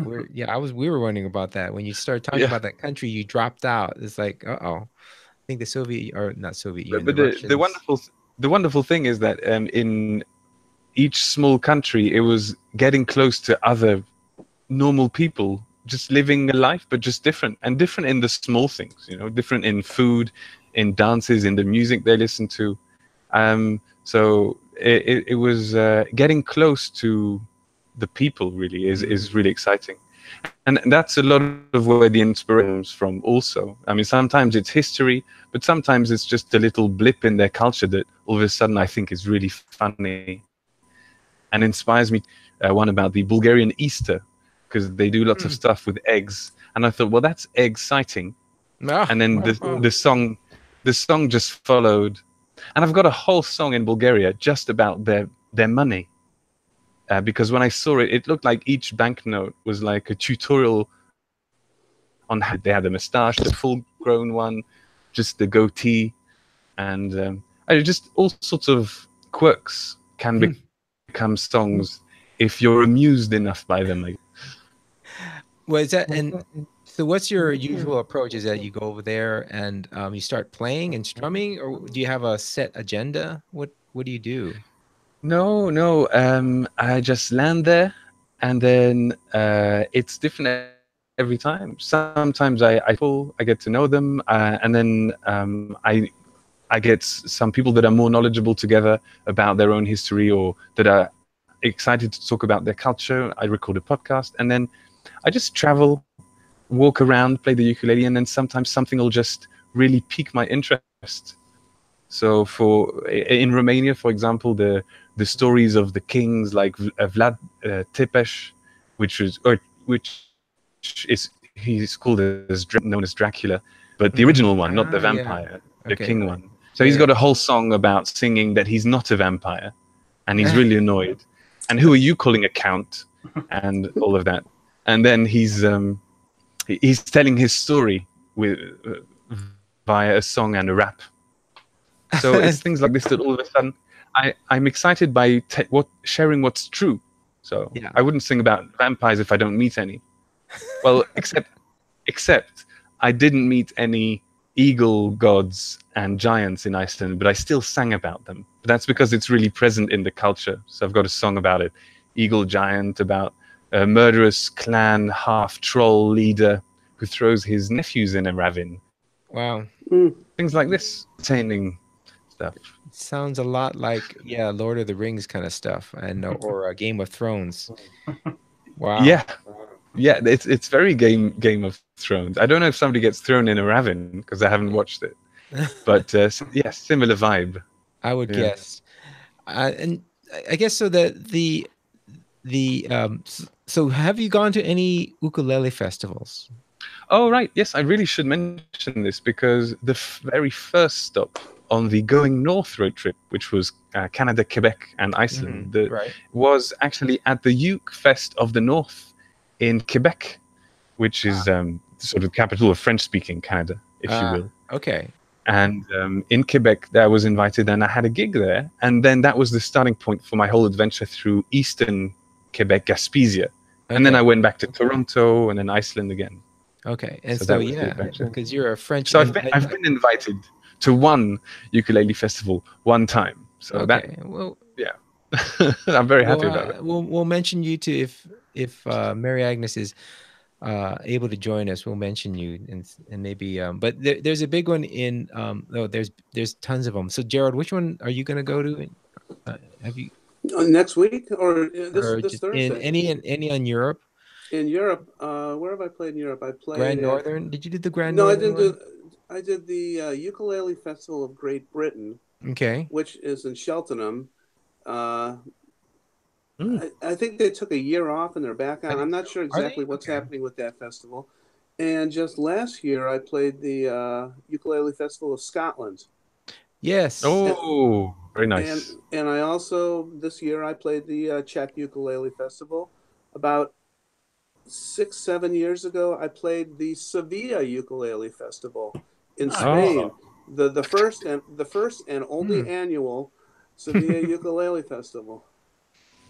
we were wondering about that. When you started talking about that country, you dropped out. It's like, I think the Soviet, or not Soviet Union, But the the Russians. wonderful thing is that in each small country, it was getting close to other normal people, just living a life, but just different, and different in the small things, different in food, in dances, in the music they listen to. So it was getting close to the people really is really exciting. And that's a lot of where the inspiration comes from also. I mean, sometimes it's history, but sometimes it's just a little blip in their culture that all of a sudden I think is really funny and inspires me. One about the Bulgarian Easter, because they do lots of stuff with eggs. And I thought, well, that's exciting. And then the song just followed. And I've got a whole song in Bulgaria just about their money. Because when I saw it, it looked like each banknote was like a tutorial on how they had the moustache, the full-grown one, just the goatee, and just all sorts of quirks can become songs if you're amused enough by them. Well, is that, and so what's your usual approach? Is that you go over there and you start playing and strumming, or do you have a set agenda? What do you do? No. I just land there, and then it's different every time. Sometimes I get to know them, and then I get some people that are more knowledgeable together about their own history, or that are excited to talk about their culture. I record a podcast, and then I just travel, walk around, play the ukulele, and then sometimes something will just really pique my interest. So in Romania, for example, the stories of the kings like Vlad Tepes, which is he's called known as Dracula, but the original one, not the vampire, the king one. So he's got a whole song about singing that he's not a vampire, and he's really annoyed. And who are you calling a count? And all of that. And then he's telling his story via a song and a rap. So it's things like this that all of a sudden I'm excited by sharing what's true. So I wouldn't sing about vampires if I don't meet any. Well, except I didn't meet any eagle gods and giants in Iceland, but I still sang about them. But that's because it's really present in the culture. So I've got a song about it. Eagle giant, about a murderous clan half-troll leader who throws his nephews in a ravine. Wow. Things like this, entertaining stuff. Sounds a lot like Lord of the Rings kind of stuff, and or Game of Thrones. Wow. Yeah, it's very Game of Thrones. I don't know if somebody gets thrown in a ravine because I haven't watched it, but similar vibe. I would guess. And I guess so that so have you gone to any ukulele festivals? Oh, right. Yes, I really should mention this because the very first stop on the Going North road trip, which was Canada, Quebec, and Iceland, was actually at the Uke Fest of the North in Quebec, which is sort of capital of French-speaking Canada, if you will. Okay. And in Quebec, I was invited, and I had a gig there. And then that was the starting point for my whole adventure through eastern Quebec, Gaspésia. And then I went back to Toronto and then Iceland again. Okay. And so because you're a French... So I've been invited to one ukulele festival one time. So I'm very happy about it. We'll mention you too if Mary Agnes is able to join us. We'll mention you and maybe but there's a big one in there's tons of them. So Gerald, which one are you going to go to? Have you next week or this Thursday? In any on Europe? In Europe, where have I played in Europe? I played Grand Northern. Did you do the Grand Northern? No, I did the Ukulele Festival of Great Britain. Okay. Which is in Cheltenham. I think they took a year off and they're back on. I'm not sure exactly what's happening with that festival. And just last year, I played the Ukulele Festival of Scotland. Yes. Oh, very nice. And I also, this year, I played the Czech Ukulele Festival. About 6-7 years ago, I played the Sevilla Ukulele Festival in Spain. the first and only annual Sevilla Ukulele Festival.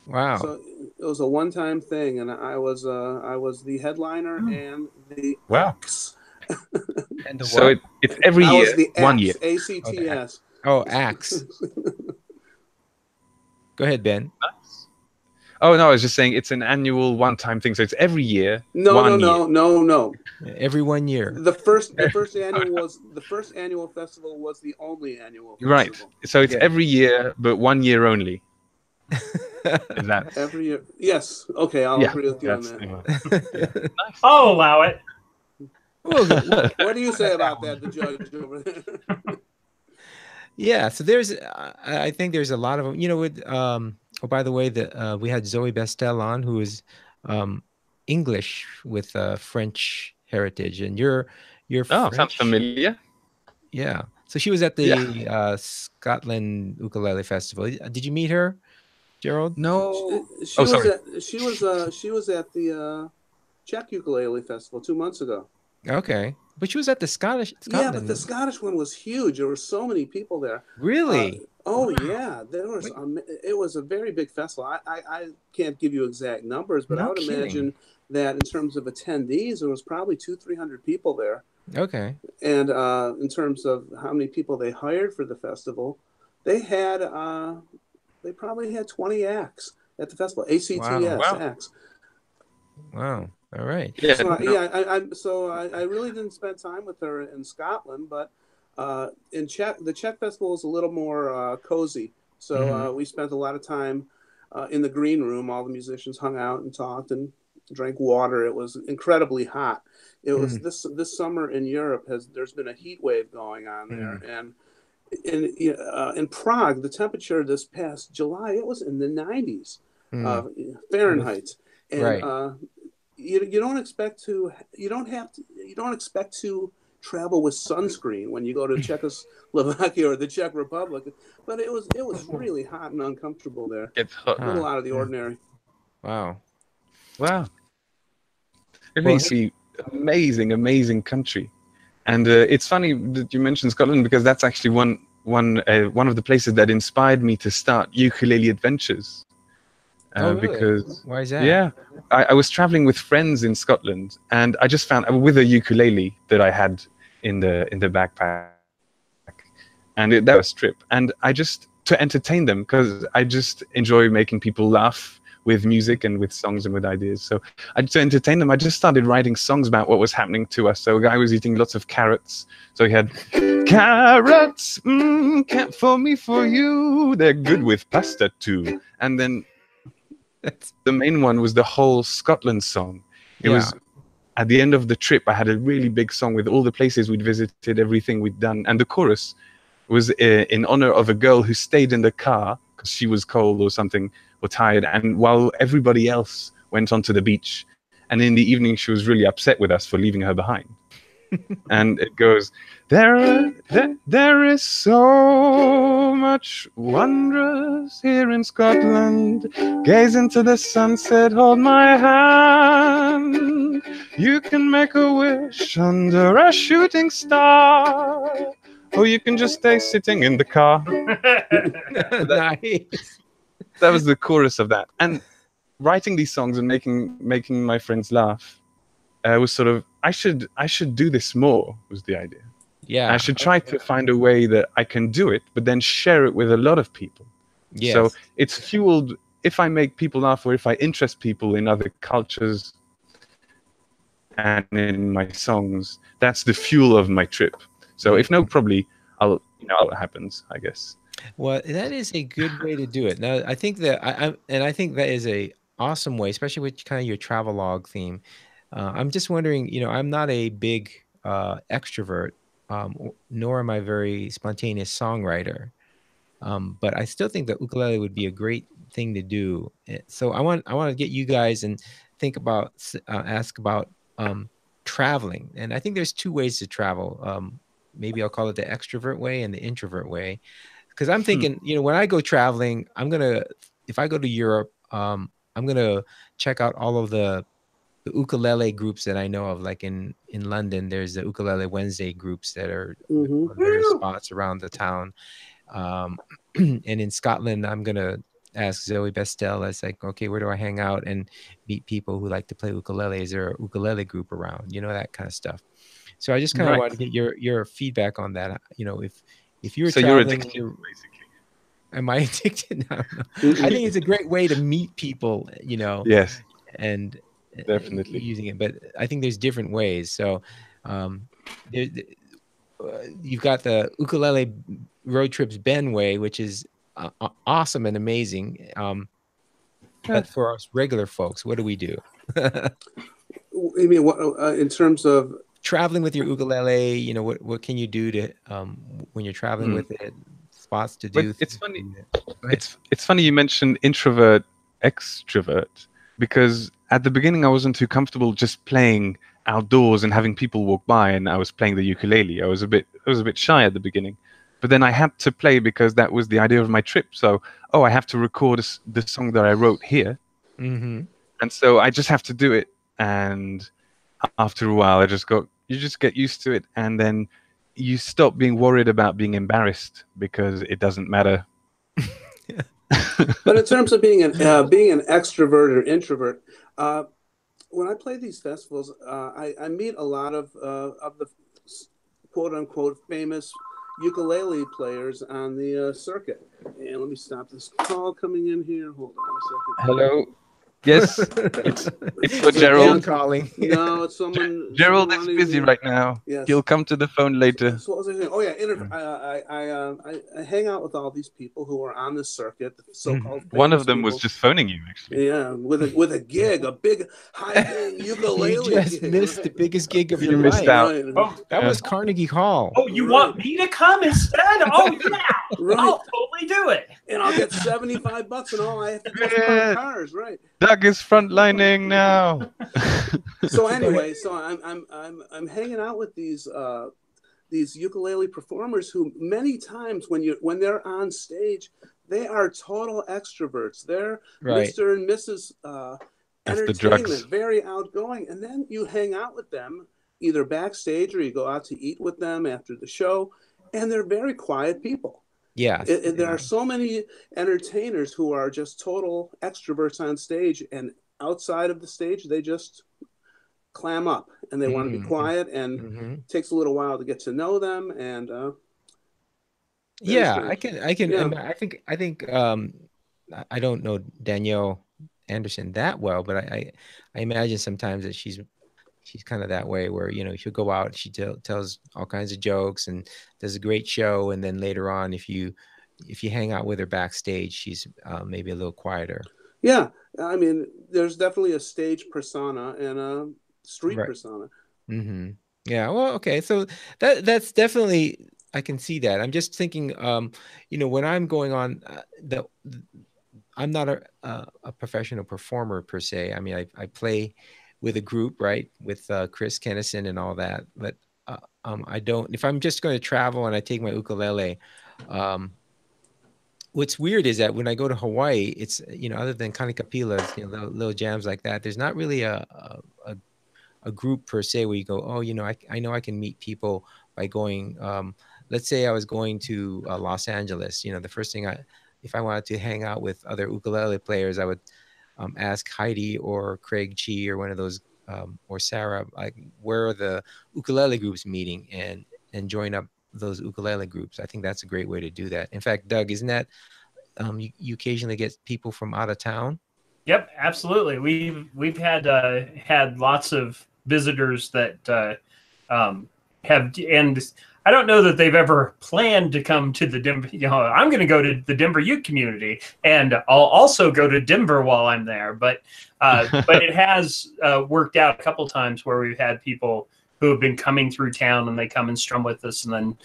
Wow. So it was a one-time thing, and I was the headliner and the Wow. X. And the So what? it's every I year, was the one year. ACTS. Oh, axe. Go ahead, Ben. Oh no, I was just saying it's an annual one-time thing. So it's every year, No, one year. no. Every 1 year. The first annual festival was the only annual Right. festival. So it's Yeah. every year, but 1 year only. Is that? Every year. Yes. Okay, I'll agree with you on that. I'll allow it. What do you say about that, the judge over there? Yeah, so there's I think there's a lot of them. With oh, by the way, we had Zoe Bestel on, who is English with French heritage, and you're Oh, French. sounds familiar. Yeah, so she was at the Scotland Ukulele Festival. Did you meet her, Gerald? No. She was sorry. she was at the Czech Ukulele Festival 2 months ago. Okay, but she was at the Scotland. Yeah, but the Scottish one was huge. There were so many people there. Really? Yeah, there was. It was a very big festival. I can't give you exact numbers, but I would imagine that in terms of attendees, there was probably 200-300 people there. Okay. And in terms of how many people they hired for the festival, they probably had 20 acts at the festival. ACTS acts. Wow. All right. Yeah. So I really didn't spend time with her in Scotland, but in the Czech festival is a little more cozy. So we spent a lot of time in the green room. All the musicians hung out and talked and drank water. It was incredibly hot. It was this summer in Europe there's been a heat wave going on there, and in Prague the temperature this past July, it was in the 90s Fahrenheit, and right. You don't expect to travel with sunscreen when you go to Czechoslovakia or the Czech Republic, but it was really hot and uncomfortable there. It's hot. A little out of the ordinary. Wow. Really amazing country. And it's funny that you mentioned Scotland, because that's actually one of the places that inspired me to start Ukulele Adventures. Really? Because why is that? Yeah, I was traveling with friends in Scotland, and I just found with a ukulele that I had in the backpack, and that was a trip. And I just to entertain them, because I just enjoy making people laugh with music and with songs and with ideas. So to entertain them, I just started writing songs about what was happening to us. So a guy was eating lots of carrots. So he had carrots, for me, for you. They're good with pasta too. And then the main one was the whole Scotland song. It was at the end of the trip. I had a really big song with all the places we'd visited, everything we'd done. And the chorus was in honor of a girl who stayed in the car because she was cold or something, or tired, and while everybody else went onto the beach. And in the evening, she was really upset with us for leaving her behind. And it goes, there is so much wondrous here in Scotland. Gaze into the sunset, hold my hand. You can make a wish under a shooting star, or you can just stay sitting in the car. Nice. That was the chorus of that. And writing these songs and making my friends laugh was sort of, I should do this more, was the idea. Yeah. I should try to find a way that I can do it, but then share it with a lot of people. Yes. So it's fueled, if I make people laugh or if I interest people in other cultures and in my songs, that's the fuel of my trip. So if no, probably I'll, what happens, I guess. Well, that is a good way to do it. Now, I think that I think that is a awesome way, especially with kind of your travelogue theme. I'm just wondering, I'm not a big extrovert, nor am I a very spontaneous songwriter. But I still think that ukulele would be a great thing to do. So I want to get you guys and ask about traveling. And I think there's two ways to travel. Maybe I'll call it the extrovert way and the introvert way. Because I'm thinking, when I go traveling, if I go to Europe, I'm going to check out all of the ukulele groups that I know of, like in London, there's the Ukulele Wednesday groups that are Mm-hmm. on various spots around the town. And in Scotland, I'm gonna ask Zoe Bestel. It's like, okay, where do I hang out and meet people who like to play ukulele? Is there a ukulele group around? You know, that kind of stuff. So I just kind of Right. want to get your feedback on that. You know, if you're So you're traveling, addicted, basically. am I addicted? I don't know. I think it's a great way to meet people, you know, Yes, and definitely. using it. But I think there's different ways. So there, you've got the ukulele road trips Ben way, which is awesome and amazing. But for us regular folks, what do we do? You mean what in terms of Traveling with your ukulele? You know, what can you do to when you're traveling with it? Spots to But do. it's funny. Go ahead. It's funny you mentioned introvert, extrovert, because at the beginning I wasn't too comfortable just playing outdoors and having people walk by, and I was playing the ukulele. I was a bit shy at the beginning, but then I had to play because that was the idea of my trip. So, I have to record the song that I wrote here, Mm-hmm. and so I just have to do it. And after a while, you just get used to it, and then you stop being worried about being embarrassed because it doesn't matter. But in terms of being an extrovert or introvert, when I play these festivals, I meet a lot of the quote unquote famous ukulele players on the circuit. And let me stop this call coming in here. Hold on a second. Hello. Yes, it's for Dan Gerald. calling. No, it's someone. Gerald someone is busy right now. Yes. He'll come to the phone later. So what was I saying? Oh yeah, I hang out with all these people who are on the circuit, the so-called. One of them people. was just phoning you, actually. Yeah, with a gig, a big high-paying ukulele. You just gig, missed right? the biggest gig of You your missed life. out. Right. Oh, That was Carnegie Hall. oh, you want me to come instead? Oh yeah, Right. I'll totally do it. And I'll get $75, and all I have to do is park cars, right? Doug is frontlining now. So anyway, so I'm hanging out with these ukulele performers who many times when they're on stage, they are total extroverts. They're Right. Mr. and Mrs. That's the drugs. Entertainment, very outgoing, and then you hang out with them either backstage or you go out to eat with them after the show, and they're very quiet people. Yes. There are so many entertainers who are just total extroverts on stage, and outside of the stage, they just clam up and they want to be quiet, and it takes a little while to get to know them. And yeah, strange. I can. Yeah. I think. I don't know Danielle Anderson that well, but I imagine sometimes that she's kind of that way, where, you know, she'll go out, she tells all kinds of jokes and does a great show, and then later on, if you hang out with her backstage, she's maybe a little quieter. Yeah, I mean, there's definitely a stage persona and a street persona. Mm-hmm. Yeah. Well, okay. So that's definitely, I can see that. I'm just thinking, you know, when I'm going on I'm not a professional performer per se. I mean, I play with a group, right, with Chris Kennison and all that. But I don't. If I'm just going to travel and I take my ukulele, what's weird is that when I go to Hawaii, it's, you know, other than kanikapilas, you know, little jams like that, there's not really a group per se where you go, oh, you know, I know I can meet people by going. Let's say I was going to Los Angeles. You know, the first thing if I wanted to hang out with other ukulele players, I would ask Heidi or Craig Chi or one of those, or Sarah, like, where are the ukulele groups meeting, and join up those ukulele groups. I think that's a great way to do that. In fact, Doug, isn't that you occasionally get people from out of town? Yep, absolutely. We've had lots of visitors that have, and I don't know that they've ever planned to come to the Denver. You know, I'm going to go to the Denver Ute community, and I'll also go to Denver while I'm there. But it has worked out a couple of times where we've had people who have been coming through town, and they come and strum with us, and then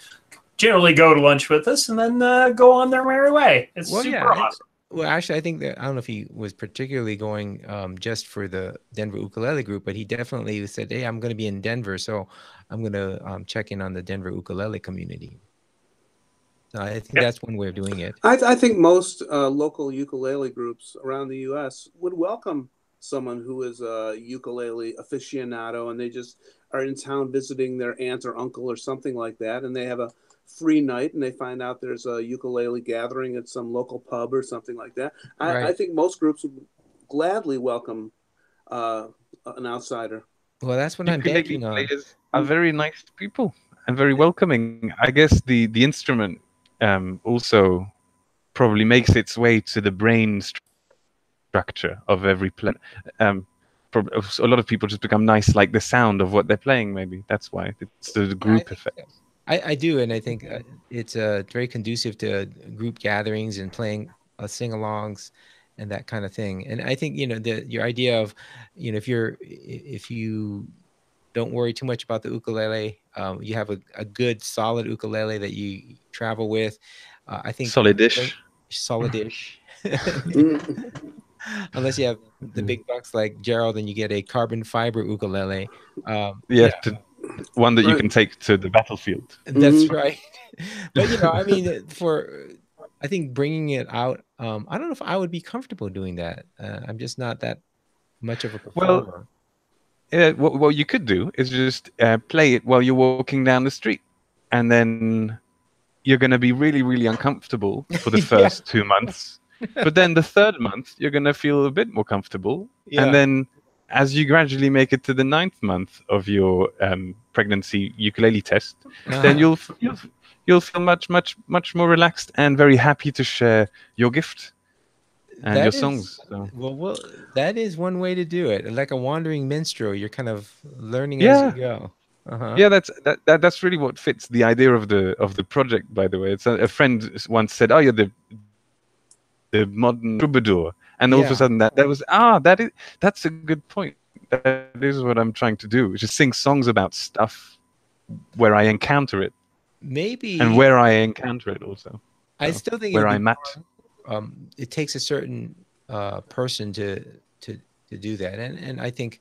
generally go to lunch with us, and then go on their merry way. It's super awesome. Well, actually, I think that, I don't know if he was particularly going just for the Denver ukulele group, but he definitely said, hey, I'm going to be in Denver, so I'm going to check in on the Denver ukulele community. So I think that's one way of doing it. I think most local ukulele groups around the U.S. would welcome someone who is a ukulele aficionado, and they just are in town visiting their aunt or uncle or something like that, and they have a free night, and they find out there's a ukulele gathering at some local pub or something like that. I think most groups would gladly welcome an outsider. Well, that's what I'm Ukulele banking on. players are very nice people and very welcoming. I guess the instrument also probably makes its way to the brain structure of every player. A lot of people just become nice, like the sound of what they're playing. Maybe that's why it's the group effect. I do, and I think it's very conducive to group gatherings and playing sing-alongs and that kind of thing. And I think your idea of if you don't worry too much about the ukulele, you have a good solid ukulele that you travel with. I think Solidish. Unless you have the big bucks like Gerald and you get a carbon fiber ukulele. One that you can take to the battlefield. That's right. But I mean, I think bringing it out, I don't know if I would be comfortable doing that. I'm just not that much of a performer. What you could do is just play it while you're walking down the street, and then you're going to be really, really uncomfortable for the first 2 months. But then the third month, you're going to feel a bit more comfortable. Yeah. And then as you gradually make it to the 9th month of your pregnancy ukulele test, then you'll feel much, much, much more relaxed and very happy to share your gift and your songs. So. Well, that is one way to do it. Like a wandering minstrel, you're kind of learning as you go. Yeah, that's really what fits the idea of the project. By the way, it's a friend once said, "Oh, you're the modern troubadour," and all of a sudden that's a good point. That is what I'm trying to do, is just sing songs about stuff where I encounter it, and where I encounter it also. I still think where I'm at. It takes a certain person to do that, and I think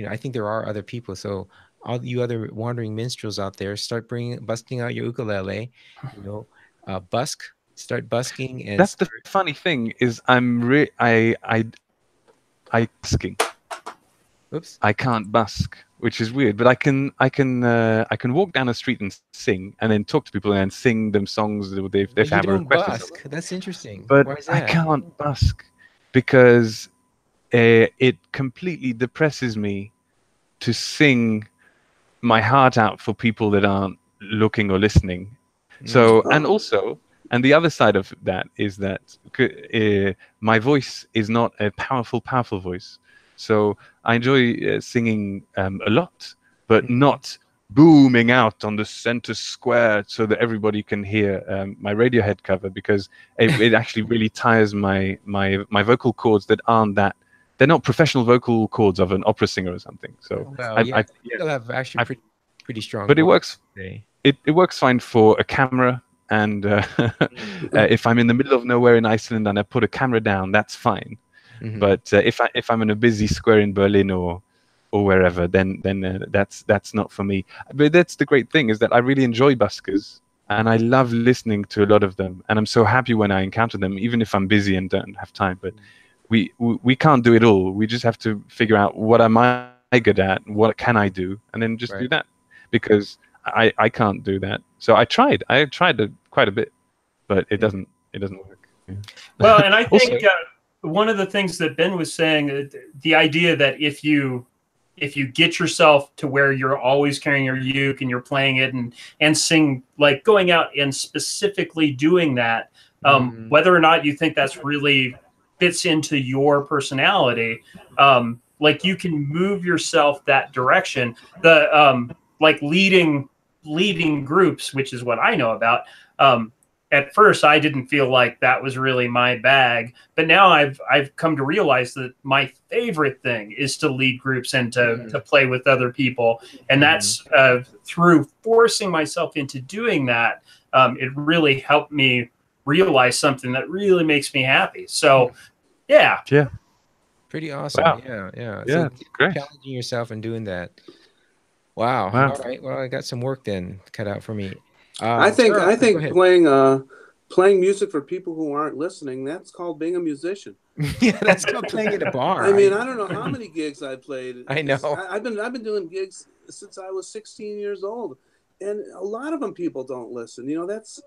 I think there are other people. So all you other wandering minstrels out there, start busting out your ukulele, start busking. And that's the funny thing is I busking. Oops. I can't busk, which is weird, but I can walk down the street and sing, and then talk to people and sing them songs if they have a request. Busk. That's interesting. But why is that? I can't busk because it completely depresses me to sing my heart out for people that aren't looking or listening. So and the other side of that is that my voice is not a powerful voice. So I enjoy singing a lot, but not booming out on the center square so that everybody can hear my Radiohead cover, because it actually really tires my vocal cords that aren't that. They're not professional vocal cords of an opera singer or something. So I still have actually pretty strong. But it works. It works fine for a camera, and if I'm in the middle of nowhere in Iceland and I put a camera down, that's fine. Mm-hmm. But if I'm in a busy square in Berlin or wherever, then that's not for me. But that's the great thing, is that I really enjoy buskers, and I love listening to a lot of them, and I'm so happy when I encounter them, even if I'm busy and don't have time. But we can't do it all. We just have to figure out what am I good at, what can I do, and then just do that, because I can't do that. So I tried quite a bit, but it doesn't work. Yeah. Well, and I think one of the things that Ben was saying, the idea that if you get yourself to where you're always carrying your uke and you're playing it and sing, like going out and specifically doing that, whether or not you think that's really fits into your personality, like you can move yourself that direction. The like leading groups, which is what I know about. At first, I didn't feel like that was really my bag, but now I've come to realize that my favorite thing is to lead groups and to play with other people, and that's through forcing myself into doing that. It really helped me realize something that really makes me happy. So, yeah, pretty awesome. Wow. Yeah. So great. Challenging yourself and doing that. Wow. All right. Well, I got some work then cut out for me. I think playing music for people who aren't listening, that's called being a musician. Yeah, that's called playing at a bar. I mean, I don't know how many gigs I played. I know. I've been doing gigs since I was 16 years old, and a lot of them people don't listen. You know, that's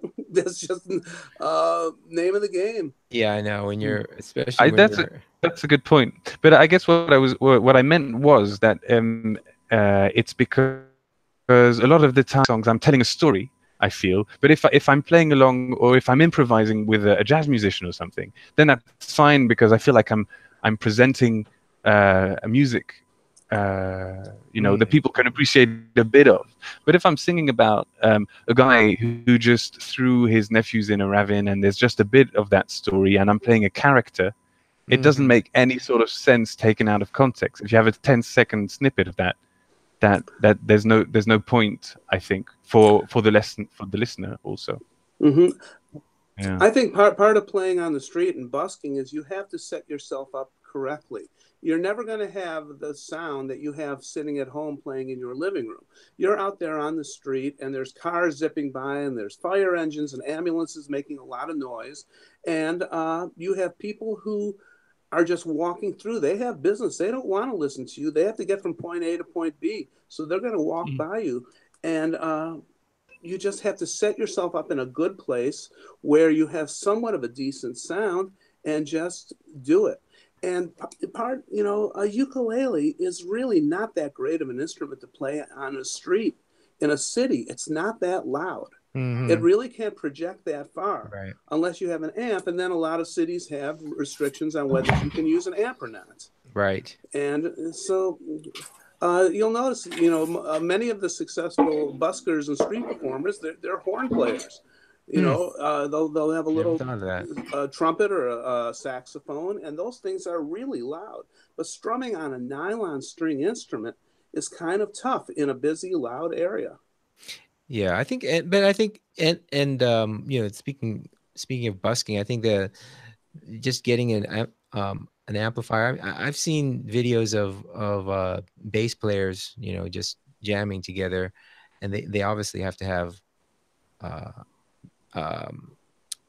just name of the game. Yeah, I know. When you're, especially when you're. That's a good point. But I guess what I meant was that it's because a lot of the time songs I'm telling a story, I feel. But if I'm playing along or if I'm improvising with a jazz musician or something, then that's fine because I feel like I'm presenting a music, that people can appreciate a bit of. But if I'm singing about a guy who just threw his nephews in a ravine and there's just a bit of that story and I'm playing a character, it doesn't make any sort of sense taken out of context. If you have a 10-second snippet of that there's no point, I think, for the listener also. Mm-hmm. Yeah. I think part of playing on the street and busking is you have to set yourself up correctly. You're never going to have the sound that you have sitting at home playing in your living room. You're out there on the street and there's cars zipping by and there's fire engines and ambulances making a lot of noise. And you have people who are just walking through. They have business. They don't want to listen to you. They have to get from point A to point B. So they're going to walk by you. And you just have to set yourself up in a good place where you have somewhat of a decent sound and just do it. And a ukulele is really not that great of an instrument to play on a street in a city. It's not that loud. Mm-hmm. It really can't project that far, Right. unless you have an amp. And then a lot of cities have restrictions on whether you can use an amp or not. Right. And so you'll notice, many of the successful buskers and street performers, they're horn players. They'll have a little trumpet or a saxophone, and those things are really loud. But strumming on a nylon string instrument is kind of tough in a busy, loud area. Yeah, I think, speaking of busking, I think just getting an amplifier. I've seen videos of bass players, just jamming together, and they obviously have to have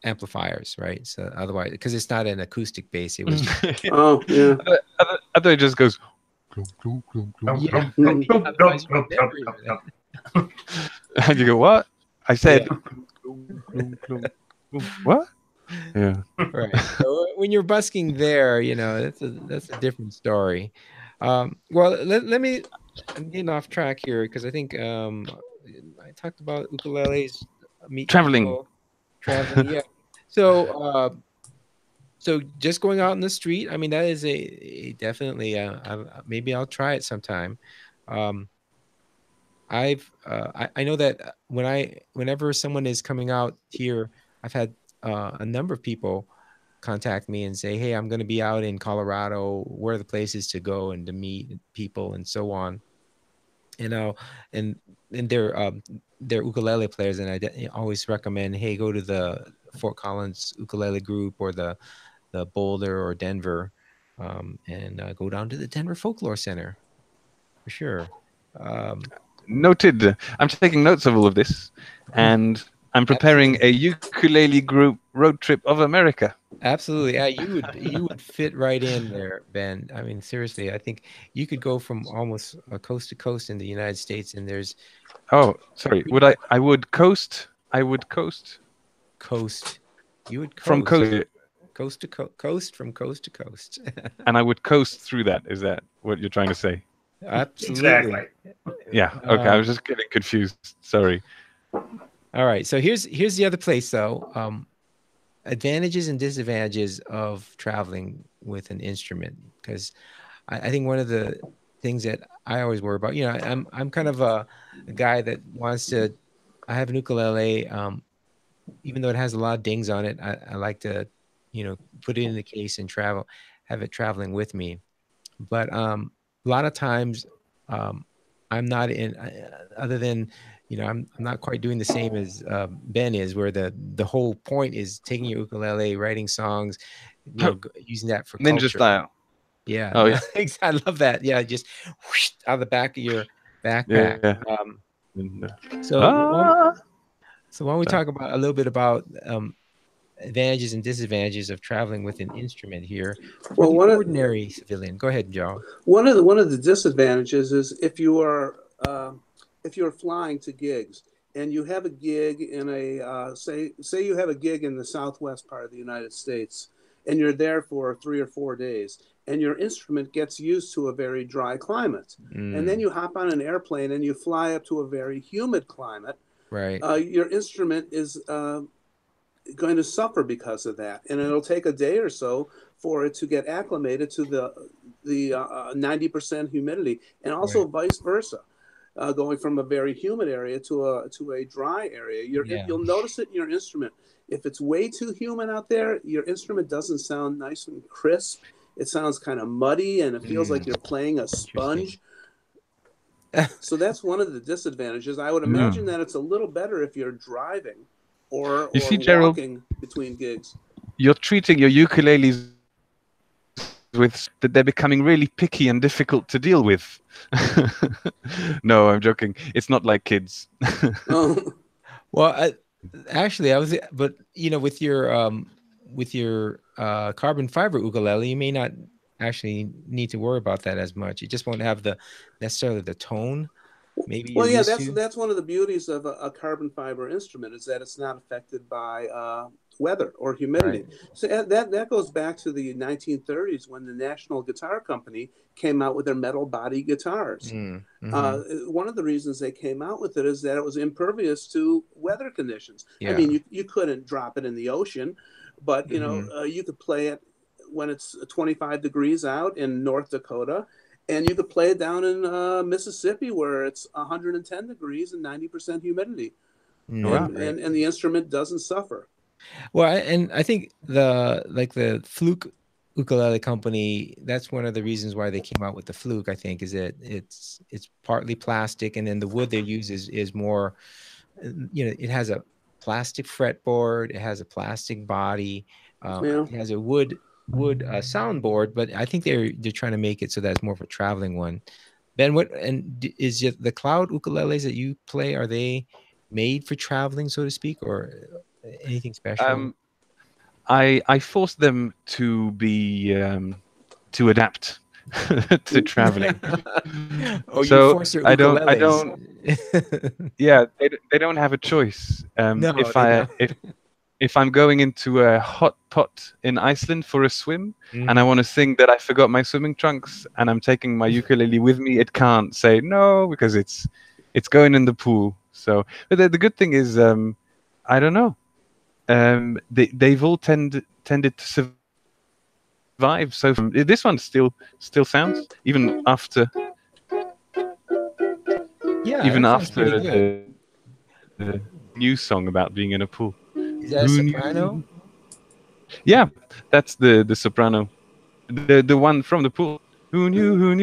amplifiers, right? So otherwise, because it's not an acoustic bass, it was. Oh yeah. I thought it just goes. And you go, what? I said, what? Yeah. Right. So when you're busking there, that's a different story. Well, let me. I'm getting off track here because I think I talked about ukuleles, Traveling, yeah. So just going out in the street. I mean, that is a definitely. Maybe I'll try it sometime. I know that whenever someone is coming out here, I've had a number of people contact me and say, "Hey, I'm going to be out in Colorado. Where are the places to go and to meet people and so on?" And they're ukulele players, and I always recommend, "Hey, go to the Fort Collins ukulele group or the Boulder or Denver, and go down to the Denver Folklore Center for sure." Noted. I'm taking notes of all of this, and I'm preparing a ukulele group road trip of America. Absolutely. Yeah, you would fit right in there, Ben. I mean, seriously, I think you could go from almost coast to coast in the United States, and there's. Oh, sorry. I would coast. I would coast. Coast. You would coast. From coast. Coast to coast, from coast to coast. And I would coast through that. Is that what you're trying to say? Absolutely. Exactly. Yeah. Okay. I was just getting confused. Sorry. All right. So here's the other place, though. Advantages and disadvantages of traveling with an instrument, because I think one of the things that I always worry about, I'm kind of a guy that wants to. I have an ukulele, even though it has a lot of dings on it. I like to, put it in the case and have it traveling with me. But a lot of times, I'm not in. Other than, I'm not quite doing the same as Ben is, where the whole point is taking your ukulele, writing songs, using that for Ninja culture. style. Yeah. Oh yeah. I love that. Yeah, just whoosh, out of the back of your backpack. Yeah. So why don't we talk about a little bit about advantages and disadvantages of traveling with an instrument here for Well, the ordinary civilian. Go ahead, Joe. One of the disadvantages is if you're flying to gigs and you have a gig in a say you have a gig in the southwest part of the United States and you're there for 3 or 4 days and your instrument gets used to a very dry climate, and then you hop on an airplane and you fly up to a very humid climate. Right. Your instrument is going to suffer because of that, and it'll take a day or so for it to get acclimated to the 90% humidity, and also vice versa, going from a very humid area to a dry area. You'll notice it in your instrument. If it's way too humid out there, your instrument doesn't sound nice and crisp. It sounds kind of muddy, and it feels like you're playing a sponge. So that's one of the disadvantages. I would imagine that it's a little better if you're driving or Gerald, walking between gigs. You're treating your ukuleles with that they're becoming really picky and difficult to deal with. No, I'm joking. It's not like kids. Well, actually, but with your carbon fiber ukulele, you may not actually need to worry about that as much. It just won't have necessarily the tone. Maybe. Well, yeah, that's one of the beauties of a carbon fiber instrument is that it's not affected by weather or humidity. Right. So that goes back to the 1930s when the National Guitar Company came out with their metal body guitars. One of the reasons they came out with it is that it was impervious to weather conditions. Yeah. I mean, you couldn't drop it in the ocean, but you could play it when it's 25 degrees out in North Dakota. And you could play it down in Mississippi where it's 110 degrees and 90% humidity. And the instrument doesn't suffer. Well, and I think the Fluke Ukulele Company, that's one of the reasons why they came out with the Fluke, I think, is that it's partly plastic, and then the wood they use is more, it has a plastic fretboard, it has a plastic body, it has a wood soundboard, but I think they're trying to make it so that it's more of a traveling one. Ben, is the cloud ukuleles that you play, are they made for traveling, so to speak, or anything special? I force them to be to adapt to traveling. Oh, so you force your ukuleles. I don't. Yeah, they don't have a choice. No, if I'm going into a hot pot in Iceland for a swim and I want to sing that I forgot my swimming trunks and I'm taking my ukulele with me, it can't say no because it's going in the pool. So, but the good thing is, I don't know. They've all tended to survive. So this one still sounds even after. Yeah, even after the new song about being in a pool. Is that a soprano? Yeah, that's the soprano, the one from the pool. Who knew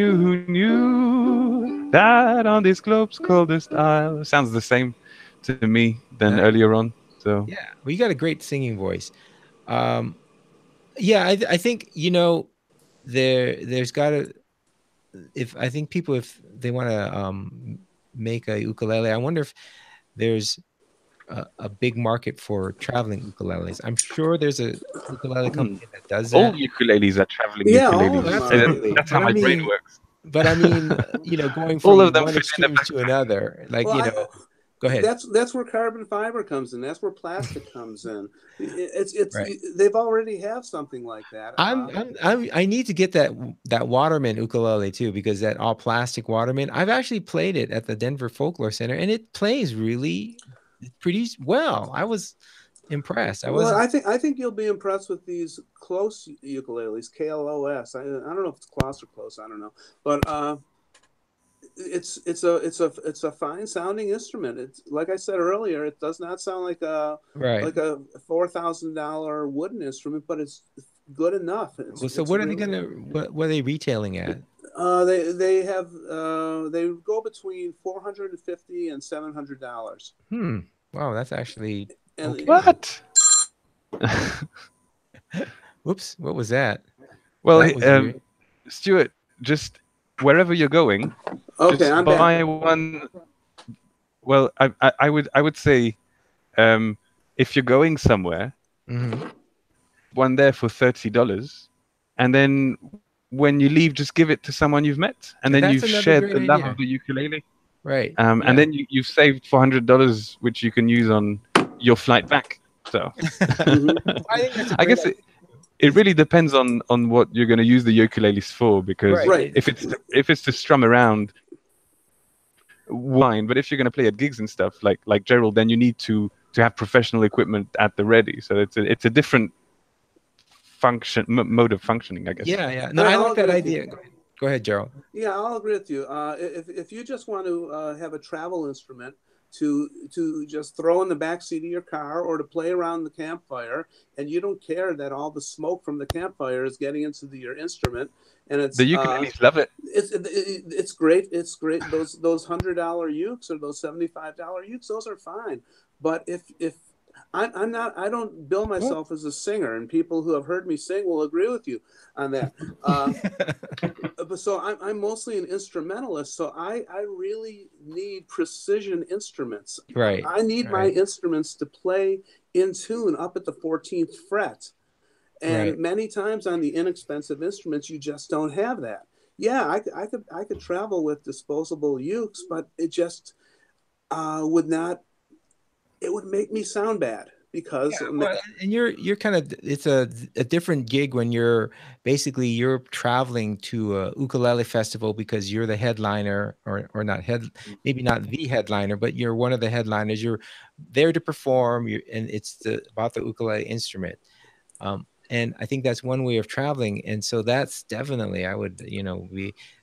that on this globe's coldest isle? Sounds the same to me than earlier on. So yeah, well, you got a great singing voice. I think there's got to. I think people, if they want to make a ukulele, I wonder if there's a big market for traveling ukuleles. I'm sure there's a ukulele company that does that. All ukuleles are traveling ukuleles. Absolutely. That's how my brain works. But I mean, going from one extreme to another, go ahead. That's where carbon fiber comes in. That's where plastic comes in. It's right. They've already have something like that. I need to get that Waterman ukulele too, because that all plastic Waterman. I've actually played it at the Denver Folklore Center, and it plays really pretty well. I was impressed. I think you'll be impressed with these close ukuleles, KLOS. I don't know if it's close or close. I don't know, but it's a fine sounding instrument. It's like I said earlier, it does not sound like a $4,000 wooden instrument, but it's good enough. What are they retailing at? They go between $450 and $700. Wow, that's actually okay. What? Whoops! What was that? Well, Stuart, just wherever you're going, okay, I'm buy back. one. Well, I would say, if you're going somewhere, Mm-hmm. One there for $30, and then when you leave, just give it to someone you've met, and then That's you've another shared great the love idea. of the ukulele. Right. And Yeah. then you've saved $400, which you can use on your flight back. So I think that's a I great guess idea. it really depends on what you're going to use the ukuleles for, because Right. if it's to strum around, wine. But if you're going to play at gigs and stuff like Gerald, then you need to have professional equipment at the ready. So it's a different mode of functioning, I guess. Yeah, yeah. No, I like that idea. Go ahead, Gerald. Yeah, I'll agree with you. If you just want to have a travel instrument to just throw in the back seat of your car or to play around the campfire, and you don't care that all the smoke from the campfire is getting into your instrument, and it's The ukuleles love it. It's great. It's great. Those $100 ukes or those $75 ukes, those are fine. But if I'm not, I don't bill myself as a singer, and people who have heard me sing will agree with you on that. But so I'm mostly an instrumentalist, so I really need precision instruments. Right. I need my instruments to play in tune up at the 14th fret. And many times on the inexpensive instruments, you just don't have that. Yeah, I could travel with disposable ukes, but it just would not. It would make me sound bad because and you're kind of, it's a different gig when you're traveling to a ukulele festival because you're the headliner, or not maybe not the headliner, but you're one of the headliners. You're there to perform, and it's about the ukulele instrument. And I think that's one way of traveling. And so that's definitely, I would,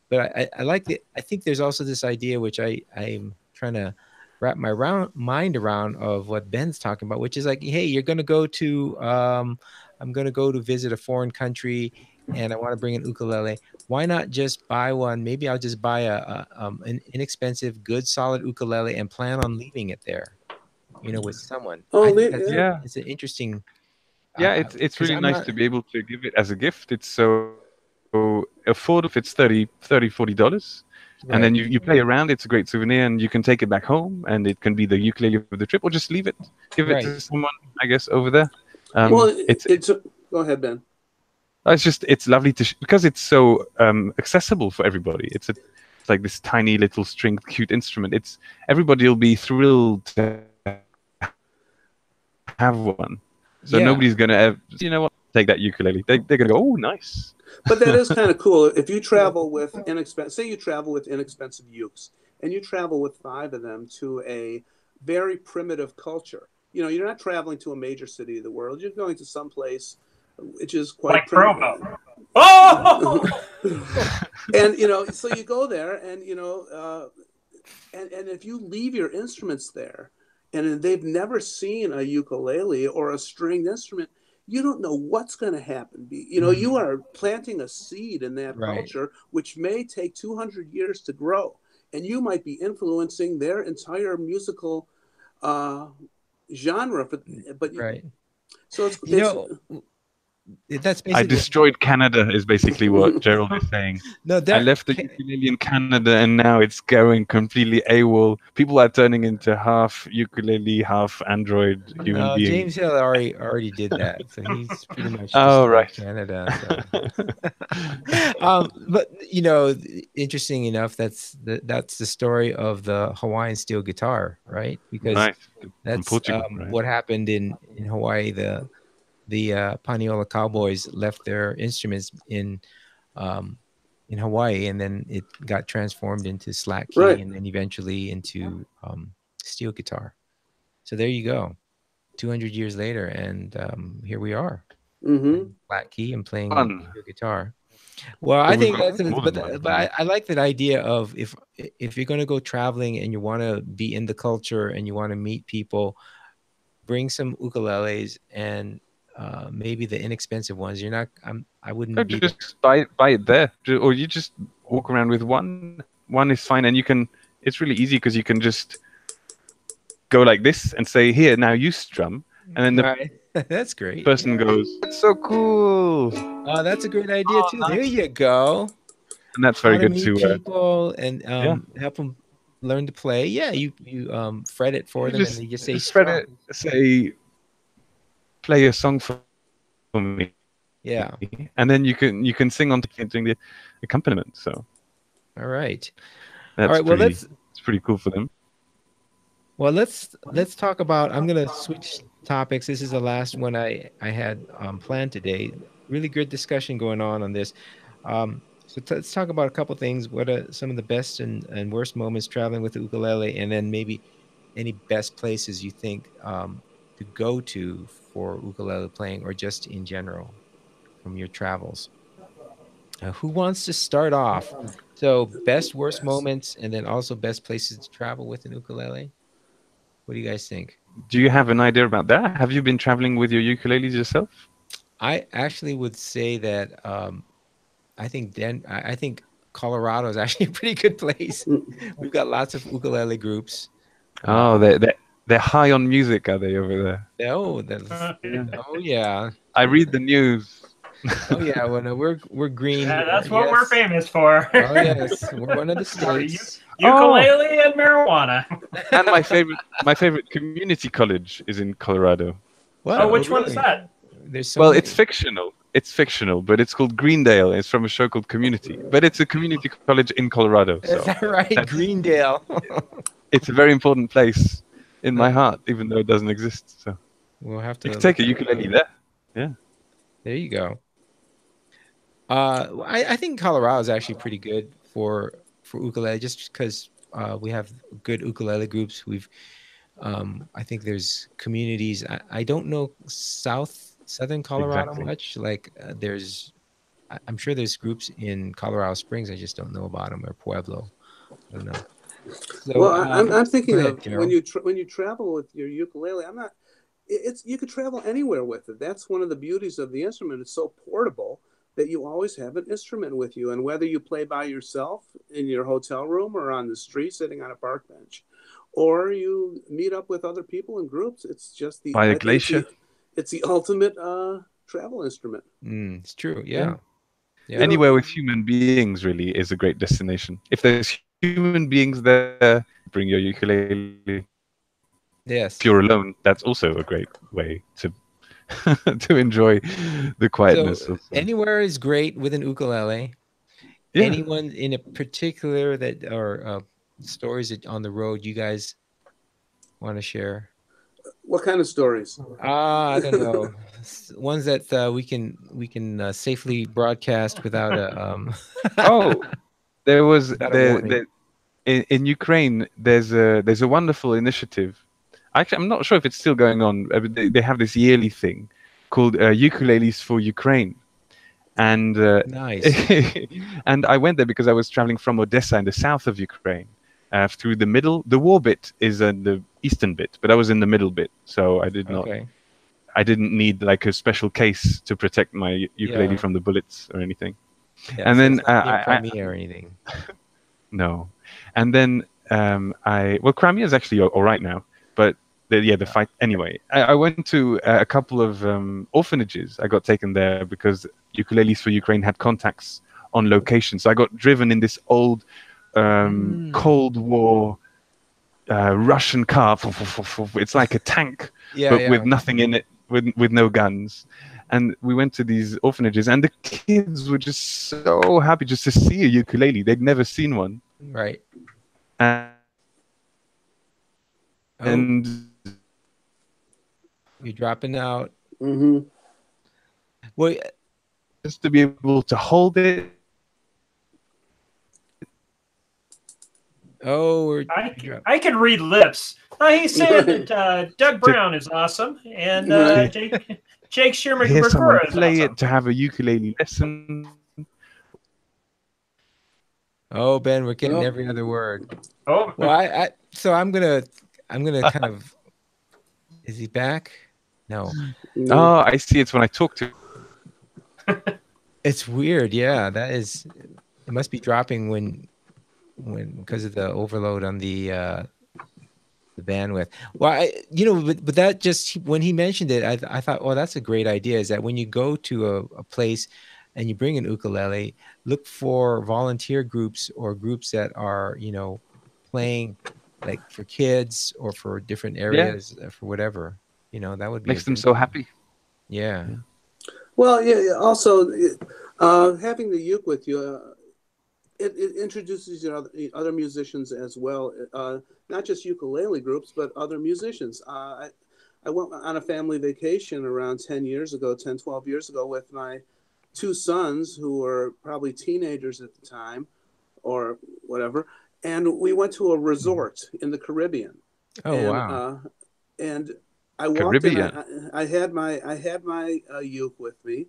but I like I think there's also this idea, which I'm trying to wrap my mind around, of what Ben's talking about, which is like, hey, you're going to go to, I'm going to go to visit a foreign country and I want to bring an ukulele. Why not just buy one? Maybe I'll just buy an inexpensive, good, solid ukulele and plan on leaving it there, with someone. I think it's an interesting. Yeah, it's really nice to be able to give it as a gift. It's so affordable. If it's $40, and then you play around. It's a great souvenir, and you can take it back home, and it can be the ukulele of the trip, or just leave it, give it to someone, I guess, over there. it's go ahead, Ben. It's lovely because it's so accessible for everybody. It's like this tiny little stringed cute instrument. Everybody will be thrilled to have one. So nobody's gonna, take that ukulele. They're gonna go, oh, nice. But that is kind of cool. If you travel with say you travel with inexpensive ukes, and you travel with 5 of them to a very primitive culture. You're not traveling to a major city of the world. You're going to some place which is quite like Provo. Oh! And so you go there, and and if you leave your instruments there, and they've never seen a ukulele or a stringed instrument, you don't know what's going to happen. You are planting a seed in that culture, which may take 200 years to grow, and you might be influencing their entire musical genre. So that's basically, I destroyed Canada is basically what Gerald is saying. I left the ukulele in Canada, and now it's going completely AWOL. People are turning into half ukulele, half Android human beings. James Hill already did that, so he's pretty much destroyed Canada. So. But interesting enough, that's the story of the Hawaiian steel guitar, right? Because that's Portugal, what happened in Hawaii. The Paniola Cowboys left their instruments in Hawaii, and then it got transformed into slack key, and then eventually into steel guitar. So there you go, 200 years later, and here we are, slack key and playing steel guitar. Well, I think that's, but I like that idea of if you're going to go traveling and you want to be in the culture and you want to meet people, bring some ukuleles, and maybe the inexpensive ones. You're not. I wouldn't be just buy it there, or you just walk around with one. One is fine, and you can. It's really easy because you can just go like this and say, "Here, now you strum," and then that's great. Person goes, "That's so cool." Oh, that's a great idea too. Nice. There you go. And that's very good to people and help them learn to play. Yeah, you fret it for them, and you just say fret it. Say play a song for me. Yeah. And then you can sing on doing the accompaniment. So All right. that's All right. Well, it's pretty cool for them. Well, let's talk about. I'm gonna switch topics. This is the last one I had planned today. Really good discussion going on this. Let's talk about a couple things. What are some of the best and worst moments traveling with the ukulele, and then maybe any best places you think to go to for ukulele playing, or just in general from your travels. Who wants to start off? So, best worst moments, and then also best places to travel with an ukulele. What do you guys think? Do you have an idea about that? Have you been traveling with your ukuleles yourself? I actually would say that I think Colorado is actually a pretty good place. We've got lots of ukulele groups. Oh, they're high on music, are they over there? Oh, oh yeah. I read the news. Oh yeah. Well, no, we're green. Yeah, that's here. what we're famous for. Oh yes, we're one of the states. Ukulele and marijuana. And my favorite community college is in Colorado. What? Which one is that? There's so Well, many. it's fictional. It's fictional, but it's called Greendale. It's from a show called Community, but it's a community college in Colorado. So Is that right? Greendale. it's a very important place in my heart, even though it doesn't exist. So We'll have to you can take a ukulele there. Yeah. There you go. I think Colorado is actually pretty good for ukulele, just because we have good ukulele groups. I think there's communities. I don't know southern Colorado Exactly. much. Like I'm sure there's groups in Colorado Springs. I just don't know about them, or Pueblo. I don't know. So, Well, I'm thinking ahead, of when you travel with your ukulele. You could travel anywhere with it. That's one of the beauties of the instrument. It's so portable that you always have an instrument with you, and whether you play by yourself in your hotel room or on the street sitting on a park bench, or you meet up with other people in groups, it's just By a glacier. It's the ultimate travel instrument. It's true. Yeah. Anywhere with human beings really is a great destination. If there's human beings there, bring your ukulele. Yes. If you're alone, that's also a great way to to enjoy the quietness. So anywhere is great with an ukulele. Yeah. Anyone in a particular that or stories that on the road you guys want to share? What kind of stories? I don't know. Ones that we can safely broadcast without a. Oh, there was Without a warning. in Ukraine. There's a wonderful initiative. Actually, I'm not sure if it's still going on. But they have this yearly thing called Ukuleles for Ukraine, and Nice. and I went there because I was traveling from Odessa in the south of Ukraine. Through the middle, the war bit is the eastern bit, but I was in the middle bit, so I didn't need like a special case to protect my ukulele from the bullets or anything. Yeah, and so then it's not Crimea or anything. No, and then Crimea is actually all right now, but the fight anyway. I went to a couple of orphanages. I got taken there because Ukuleles for Ukraine had contacts on location, so I got driven in this old Cold War Russian car. It's like a tank, but with nothing in it, with no guns. And we went to these orphanages, and the kids were just so happy just to see a ukulele. They'd never seen one. Right. And you're dropping out. Mm-hmm. Well, just to be able to hold it. Oh, I can read lips. He said that Doug Brown is awesome, and Jake Sherman Hear someone is play awesome. it to have a ukulele lesson. Oh, Ben, we're getting every other word. Oh, well, so I'm gonna kind of. Is he back? No. Oh, I see. It's when I talk to. It's weird. Yeah, that is. It must be dropping when because of the overload on the bandwidth. Well, but that just when he mentioned it, I thought, oh, that's a great idea. Is that when you go to a place and you bring an ukulele, look for volunteer groups or groups that are playing like for kids or for different areas for whatever. That would be makes them so happy. Yeah. Well, yeah. Also, having the uke with you, it introduces you to other musicians as well. Not just ukulele groups, but other musicians. I went on a family vacation around 12 years ago with my two sons who were probably teenagers at the time or whatever. And we went to a resort in the Caribbean. Oh, wow. And I walked in. Caribbean. I had my uke with me,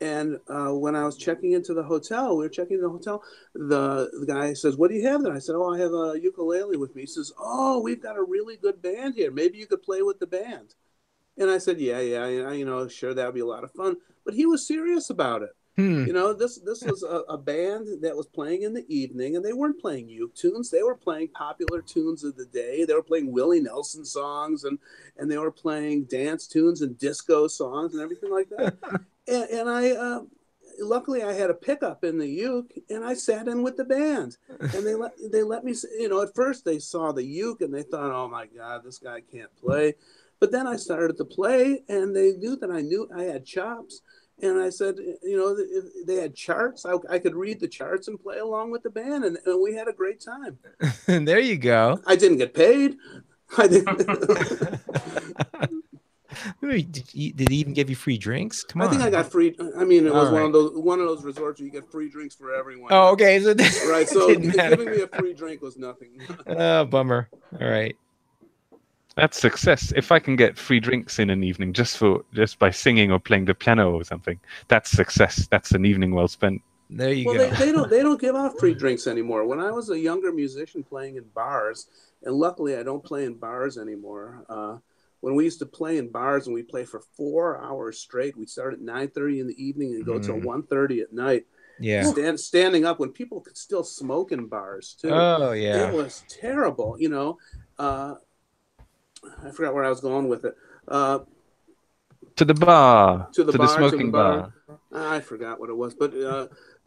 and when I was checking into the hotel, we were checking in the hotel. The guy says, "What do you have there?" I said, "Oh, I have a ukulele with me." He says, "Oh, we've got a really good band here. Maybe you could play with the band." And I said, "Yeah, sure, that would be a lot of fun." But he was serious about it. This was a band that was playing in the evening, and they weren't playing uke tunes. They were playing popular tunes of the day. They were playing Willie Nelson songs, and they were playing dance tunes and disco songs and everything like that. and I, luckily, I had a pickup in the uke, and I sat in with the band. And they let me. At first they saw the uke and they thought, "Oh my God, this guy can't play." But then I started to play, and they knew that I had chops. And I said, if they had charts, I could read the charts and play along with the band, and we had a great time. There you go. I didn't get paid. I didn't. Did he even give you free drinks? Come on. I think I got free. I mean, it was one of those resorts where you get free drinks for everyone. Oh, okay. So right. So giving me a free drink was nothing. Oh, bummer. All right. That's success. If I can get free drinks in an evening just by singing or playing the piano or something, that's success. That's an evening well spent. There you go. They don't give out free drinks anymore. When I was a younger musician playing in bars, and luckily I don't play in bars anymore. When we used to play in bars and we play for 4 hours straight, we'd start at 9:30 in the evening and go till 1:30 at night. Yeah. Standing up when people could still smoke in bars too. Oh yeah. It was terrible. I forgot where I was going with it. To the bar. To the smoking bar. I forgot what it was, but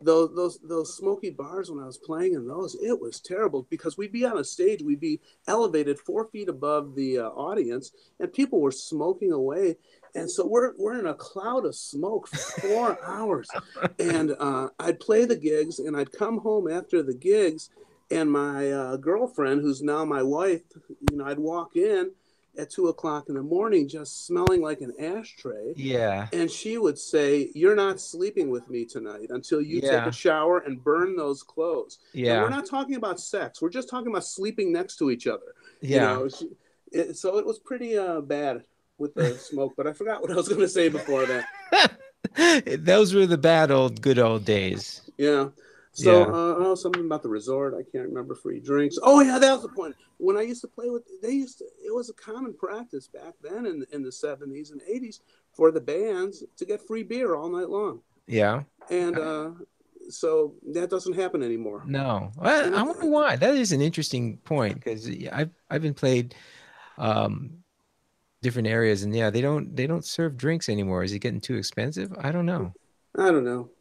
those smoky bars when I was playing in those, it was terrible because we'd be on a stage, we'd be elevated 4 feet above the audience, and people were smoking away, and so we're in a cloud of smoke for 4 hours, and I'd play the gigs, and I'd come home after the gigs, and my girlfriend, who's now my wife, I'd walk in at 2:00 in the morning, just smelling like an ashtray. Yeah. And she would say, "You're not sleeping with me tonight until you take a shower and burn those clothes." Yeah. And we're not talking about sex. We're just talking about sleeping next to each other. Yeah. So it was pretty bad with the smoke, but I forgot what I was going to say before that. Those were the good old days. Yeah. So something about the resort. I can't remember. Free drinks. Oh yeah, that was the point. When I used to play with, it was a common practice back then in the 70s and 80s for the bands to get free beer all night long. Yeah. And so that doesn't happen anymore. No. I wonder why. That is an interesting point because I've been played different areas, and they don't serve drinks anymore. Is it getting too expensive? I don't know.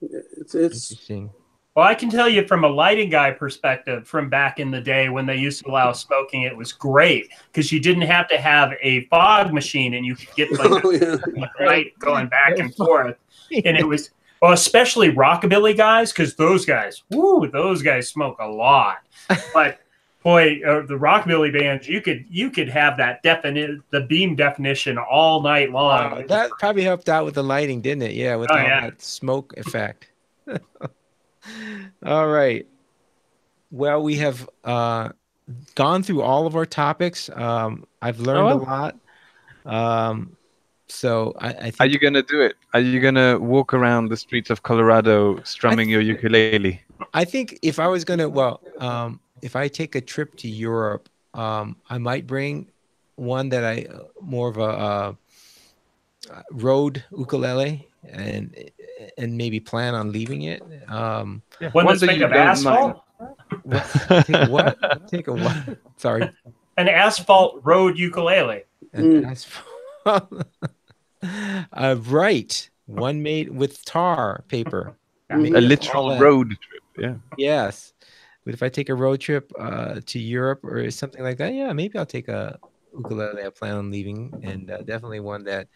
It's interesting. Well, I can tell you from a lighting guy perspective from back in the day when they used to allow smoking, it was great because you didn't have to have a fog machine and you could get light going back and forth. And it was, especially rockabilly guys, because those guys smoke a lot. But boy, the rockabilly bands, you could have that the beam definition all night long. That probably helped out with the lighting, didn't it? Yeah, with that smoke effect. All right. Well, we have gone through all of our topics. I've learned a lot. So I think. Are you going to do it? Are you going to walk around the streets of Colorado strumming your ukulele? I think if I was going to, if I take a trip to Europe, I might bring one that more of a road ukulele and maybe plan on leaving it. One that's made of asphalt? Take a what? Sorry. An asphalt road ukulele. An asphalt. Right. One made with tar paper. A literal road trip. Yeah. Yes. But if I take a road trip to Europe or something like that, maybe I'll take a ukulele I plan on leaving, and definitely one that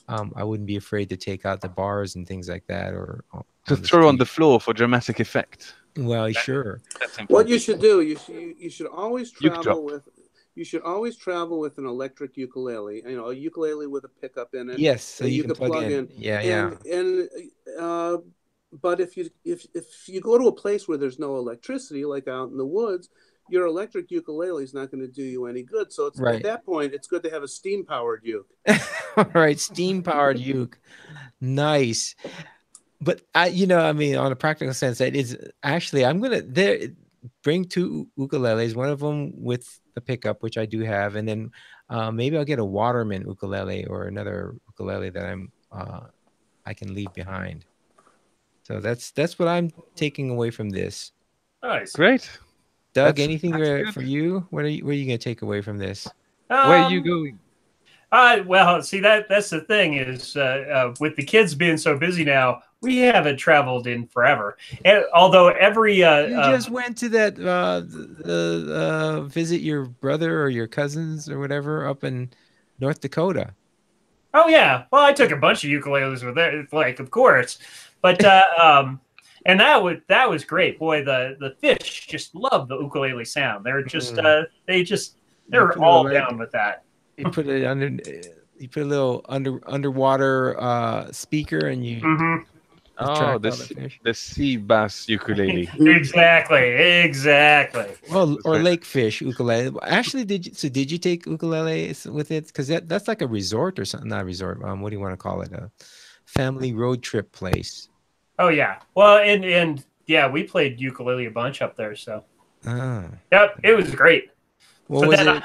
I wouldn't be afraid to take out the bars and things like that, or To throw on the floor for dramatic effect. Well, sure. That's important. What you should do, you should always Uke drop. travel with an electric ukulele. You know, a ukulele with a pickup in it. Yes, so that you can could plug in. Yeah, But if you go to a place where there's no electricity, like out in the woods, your electric ukulele is not going to do you any good. So it's, Right. at that point, it's good to have a steam-powered uke. All right, steam-powered uke. Nice. But I mean, on a practical sense, that is actually, I'm gonna bring 2 ukuleles, one of them with the pickup, which I do have, and then maybe I'll get a Waterman ukulele or another ukulele that I can leave behind. So that's what I'm taking away from this. Nice. Great. Doug, That's anything good. for you? What are you going to take away from this? Where are you going? Well, see, that's the thing is with the kids being so busy now, we haven't traveled in forever. And although every You just went to that visit your brother or your cousins or whatever up in North Dakota. Oh yeah, well, I took a bunch of ukuleles with it, like, of course, but and that was great. Boy, the fish just love the ukulele sound. They're just they're all down with that. You put it under. You put a little underwater speaker, and you. Mm-hmm. Oh, the sea bass ukulele. Exactly. Well, or lake fish ukulele. Actually, did you take ukulele with it? Because that's like a resort or something. Not a resort. What do you want to call it? A family road trip place. Oh yeah. Well, and yeah, we played ukulele a bunch up there. So. Yep, it was great. What so was it?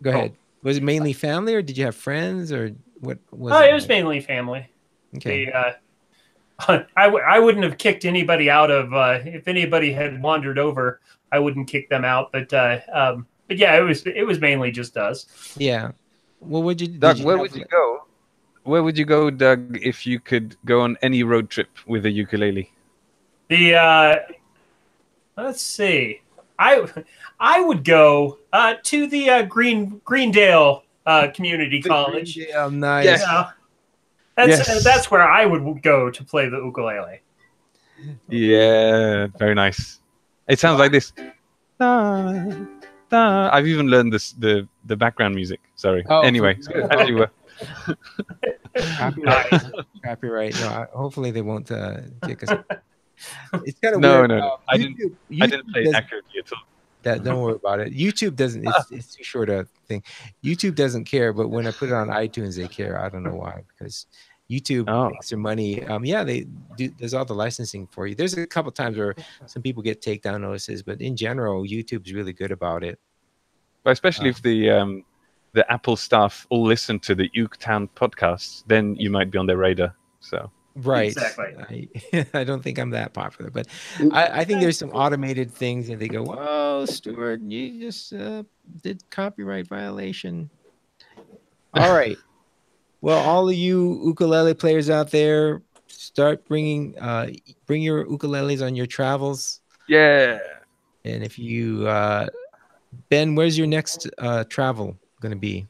Go ahead. Was it mainly family, or did you have friends, or what was it? It was mainly family. Okay. I wouldn't have kicked anybody out of if anybody had wandered over. I wouldn't kick them out, but yeah, it was mainly just us. Yeah. Well, Doug, where would you go? Where would you go, Doug, if you could go on any road trip with a ukulele? Let's see. I would go to the Greendale Community College. Greendale, nice. Yeah. That's where I would go to play the ukulele. Yeah, very nice. It sounds like this. I've even learned the background music. Sorry. Oh, anyway, as you were. Copyright. No, hopefully they won't kick us. It's kind of weird. No. I didn't play it accurately at all. Don't worry about it. YouTube doesn't. It's too short a thing. YouTube doesn't care, but when I put it on iTunes, they care. I don't know why, because YouTube makes their money. Yeah, they do. There's all the licensing for you. There's a couple times where some people get takedown notices, but in general, YouTube's really good about it. But especially if the Apple staff all listen to the OokTown podcast, then you might be on their radar. So. Right. Exactly. I don't think I'm that popular, but I think there's some automated things, and they go, "Oh, Stuart, you just did copyright violation." All right. Well, all of you ukulele players out there, start bring your ukuleles on your travels. Yeah. And if you, Ben, where's your next travel going to be?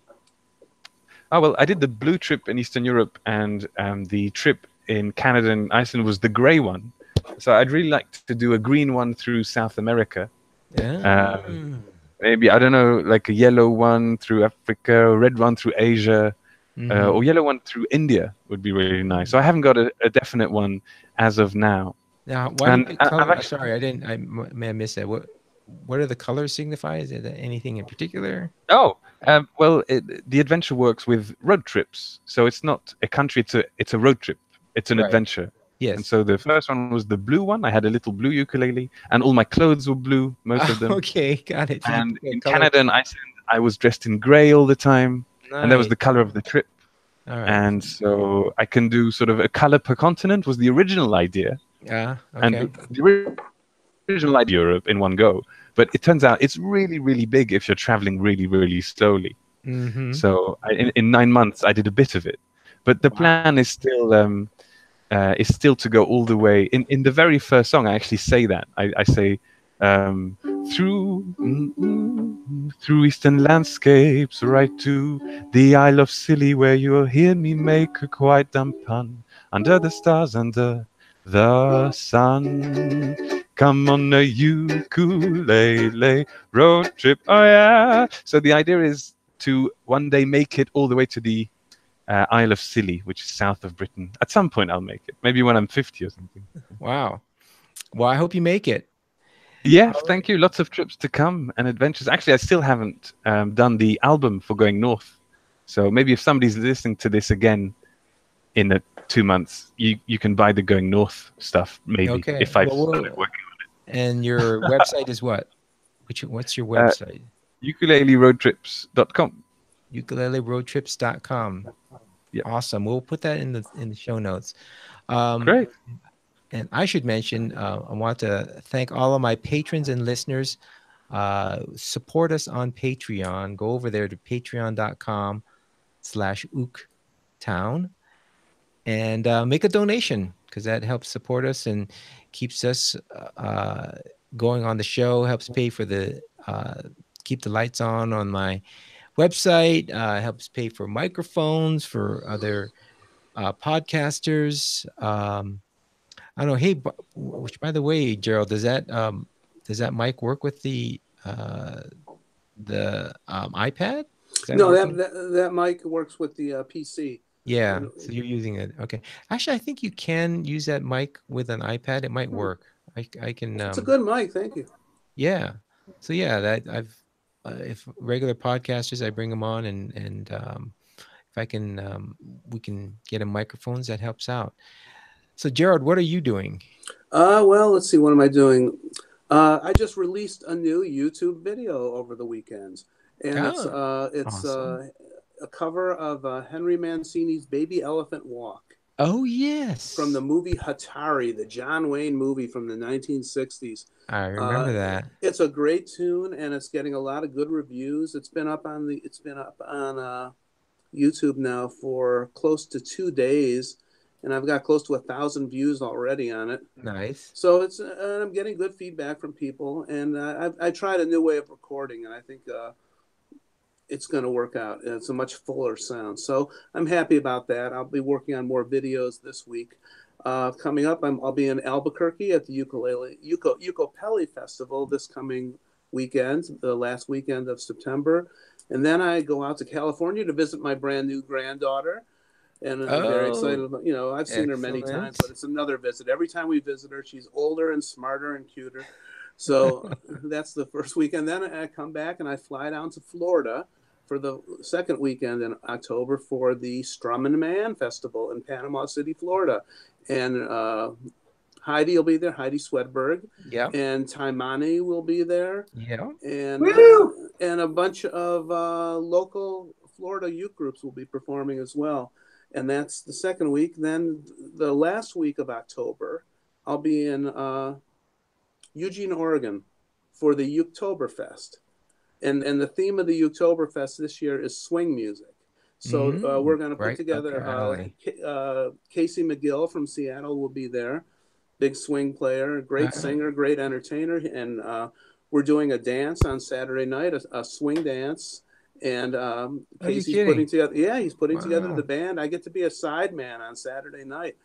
Oh well, I did the blue trip in Eastern Europe, and the trip in Canada and Iceland was the grey one. So I'd really like to do a green one through South America. Yeah. Maybe, I don't know, like a yellow one through Africa, a red one through Asia, or yellow one through India would be really nice. So I haven't got a definite one as of now. Now, why do you color? Sorry, I may have missed that. What do the colors signify? Is it anything in particular? Oh, well, the adventure works with road trips. So it's not a country, it's a road trip. It's an adventure. Yes. And so the first one was the blue one. I had a little blue ukulele, and all my clothes were blue, most of them. Okay, got it. And in Canada and Iceland, I was dressed in grey all the time. Nice. And that was the color of the trip. All right. And so I can do sort of a color per continent was the original idea. Yeah. Okay. And the original idea Europe in one go. But it turns out it's really, really big if you're traveling really, really slowly. Mm-hmm. So in 9 months, I did a bit of it. But the plan is still to go all the way. In the very first song, I actually say that. I say, through eastern landscapes, right to the Isle of Scilly, where you'll hear me make a quite dumb pun. Under the stars, under the sun. Come on a ukulele road trip, oh yeah. So the idea is to one day make it all the way to the Isle of Scilly, which is south of Britain. At some point I'll make it, maybe when I'm 50 or something. Wow. Well, I hope you make it. Yeah, thank you. Lots of trips to come and adventures. Actually, I still haven't done the album for Going North. So maybe if somebody's listening to this again in 2 months, you can buy the Going North stuff, maybe, Okay. if I've started working on it. And your website is what? What's your website? Ukuleleroadtrips.com. Ukuleleroadtrips.com. Yep. Awesome. We'll put that in the show notes. Great. And I should mention, I want to thank all of my patrons and listeners. Support us on Patreon. Go over there to patreon.com/OokTown and make a donation, because that helps support us and keeps us going on the show, helps pay for the keep the lights on my website, helps pay for microphones for other podcasters. I don't know. Hey, which, by the way, Gerald, does that mic work with the iPad? No, that mic works with the PC. Yeah, so you're using it. Okay. Actually, I think you can use that mic with an iPad. It might work. I can. It's a good mic. Thank you. Yeah. So yeah, that I've if regular podcasters, I bring them on, and if I can, we can get them microphones. That helps out. So Gerald, what are you doing? Well, let's see. What am I doing? I just released a new YouTube video over the weekend, and it's awesome. A cover of Henry Mancini's "Baby Elephant Walk." Oh yes, from the movie Hatari, the John Wayne movie from the 1960s. I remember that. It's a great tune, and it's getting a lot of good reviews. It's been up on YouTube now for close to 2 days, and I've got close to 1,000 views already on it. Nice. So it's I'm getting good feedback from people, and I tried a new way of recording, and I think it's going to work out. It's a much fuller sound, so I'm happy about that. I'll be working on more videos this week. Coming up, I'll be in Albuquerque at the Ukulele Festival this coming weekend, the last weekend of September, and then I go out to California to visit my brand new granddaughter. And I'm very excited about, I've seen her many times, but it's another visit. Every time we visit her, she's older and smarter and cuter. So that's the first weekend. Then I come back and I fly down to Florida for the second weekend in October for the Strum and Man Festival in Panama City, Florida. And Heidi will be there, Heidi Swedberg. Yeah. And Taimani will be there. Yeah. And a bunch of local Florida uke groups will be performing as well. And that's the second week. Then the last week of October, I'll be in Eugene, Oregon for the Uketoberfest. And the theme of the Uketoberfest this year is swing music. So we're going to put together Casey McGill from Seattle will be there. Big swing player, great singer, great entertainer. And we're doing a dance on Saturday night, a swing dance. And Casey's putting together. Yeah, he's putting together the band. I get to be a side man on Saturday night.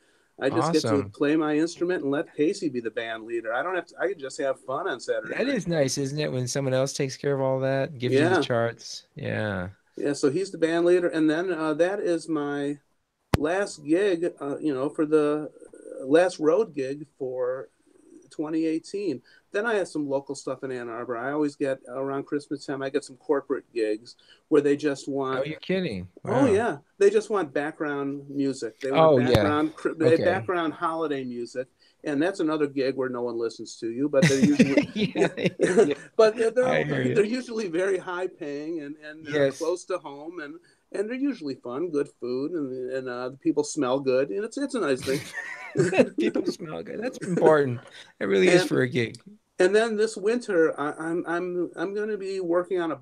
I just get to play my instrument and let Casey be the band leader. I don't have to. I can just have fun on Saturday. That is nice, isn't it? When someone else takes care of all that, gives you the charts. Yeah. Yeah. So he's the band leader, and then that is my last gig. For the last road gig for 2018. Then I have some local stuff in Ann Arbor. I always get around Christmas time. I get some corporate gigs where they just want. Oh, you're kidding! Wow. Oh yeah, they just want background music. They want background holiday music, and that's another gig where no one listens to you. But they're usually, but they're usually very high paying and they're close to home and they're usually fun, good food, and the people smell good, and it's a nice thing. People smell good. That's important. It really is for a gig. And then this winter, I'm going to be working on an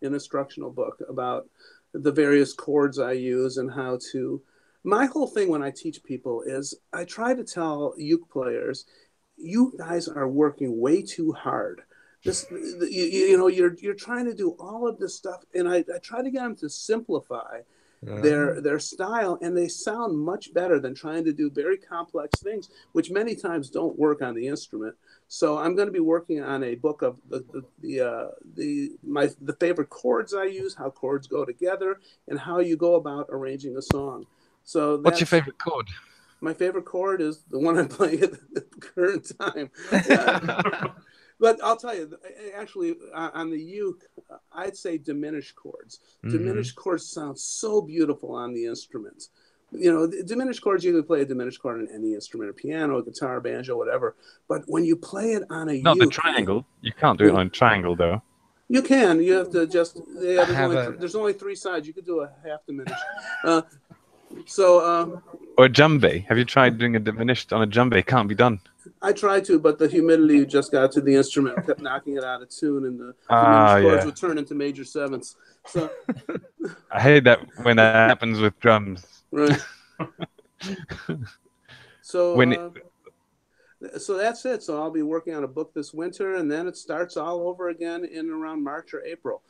instructional book about the various chords I use and how to. My whole thing when I teach people is I try to tell uke players, you guys are working way too hard. you're trying to do all of this stuff, and I try to get them to simplify their style, and they sound much better than trying to do very complex things, which many times don't work on the instrument. So I'm going to be working on a book of the favorite chords I use, how chords go together, and how you go about arranging a song. So what's your favorite chord? My favorite chord is the one I'm playing at the current time. But I'll tell you, actually, on the uke, I'd say diminished chords. Mm-hmm. Diminished chords sound so beautiful on the instruments. Diminished chords, you can play a diminished chord on any instrument, a piano, guitar, banjo, whatever. But when you play it on a uke... Not the triangle. You can't do it on a triangle, though. You can. You have to just... there's only 3 sides. You could do a half diminished. Or a djembe. Have you tried doing a diminished on a djembe? It can't be done. I tried to, but the humidity just got to the instrument, kept knocking it out of tune, and the diminished chords would turn into major sevenths. So I hate that when that happens with drums. Right. So that's it. So I'll be working on a book this winter, and then it starts all over again in around March or April.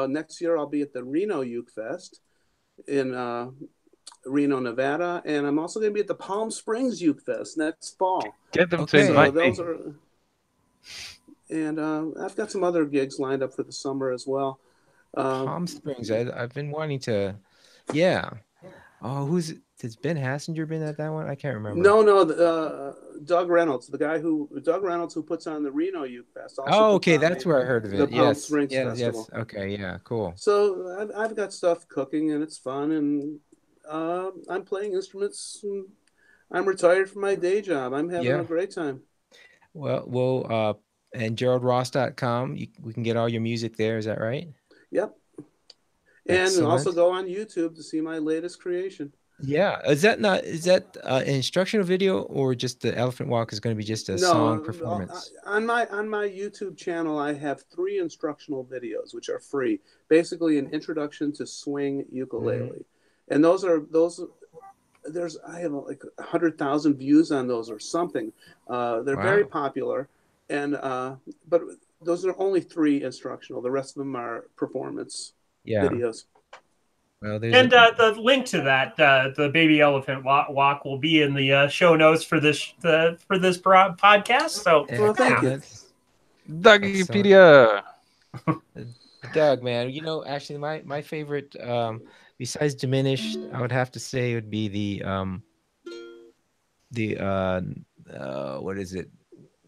Next year I'll be at the Reno Uke Fest in Reno, Nevada, and I'm also going to be at the Palm Springs Uke Fest next fall. Get them to invite me. And I've got some other gigs lined up for the summer as well. Palm Springs, I've been wanting to, yeah. Oh, has Ben Hassinger been at that one? I can't remember. No, Doug Reynolds, Doug Reynolds who puts on the Reno Uke Fest. Oh, okay, that's where I heard of it. The Palm Springs Festival. Yes. Okay, yeah, cool. So I've got stuff cooking, and it's fun, and I'm playing instruments. I'm retired from my day job. I'm having a great time. Well, and GeraldRoss.com, we can get all your music there. Is that right? Yep. And also go on YouTube to see my latest creation. Yeah. Is that an instructional video, or just the Elephant Walk is going to be just a song performance? On my YouTube channel, I have 3 instructional videos, which are free. Basically, an introduction to swing ukulele. Mm-hmm. And I have like 100,000 views on those or something. They're very popular, and but those are only 3 instructional. The rest of them are performance videos. Well, the link to that, the Baby Elephant Walk, will be in the show notes for this podcast. So, thank you, Dougipedia. Doug, man, actually, my favorite. Besides Diminished, I would have to say it would be the what is it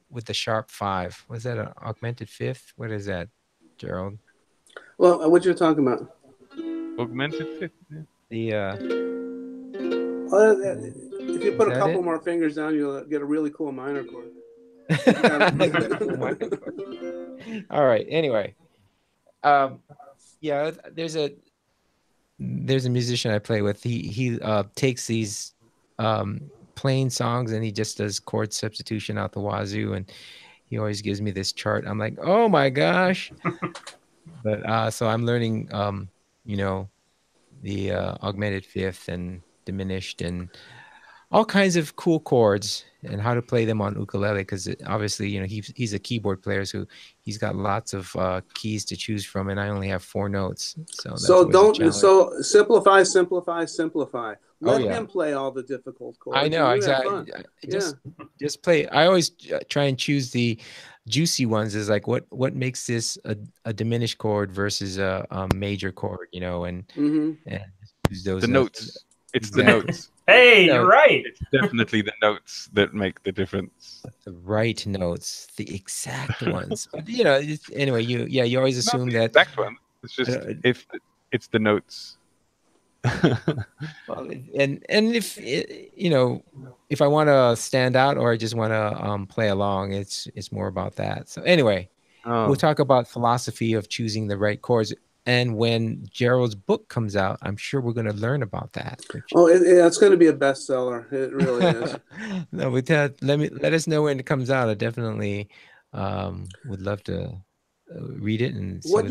with the sharp 5? Was that an augmented 5th? What is that, Gerald? Well, what you're talking about? Augmented 5th. Yeah. If you put a couple more fingers down, you'll get a really cool minor chord. All right. Anyway, there's a musician I play with. He takes these plain songs and he just does chord substitution out the wazoo, and he always gives me this chart. I'm like, oh my gosh. But so I'm learning the augmented 5th and diminished and all kinds of cool chords and how to play them on ukulele, because obviously he's a keyboard player, so he's got lots of keys to choose from, and I only have 4 notes. So simplify. Let him play all the difficult chords. I know, exactly. Just play. I always try and choose the juicy ones. Is like what makes this a diminished chord versus a major chord, and use those notes. It's the notes. Hey, you're right. It's definitely the notes that make the difference. The right notes, the exact ones. But, anyway, you always assume that exact one. It's just if it's the notes. Well, and if I want to stand out or I just want to play along, it's more about that. So anyway, we'll talk about philosophy of choosing the right chords. And when Gerald's book comes out, I'm sure we're going to learn about that. It's going to be a bestseller. It really is. No, let us know when it comes out. I definitely would love to read it and see what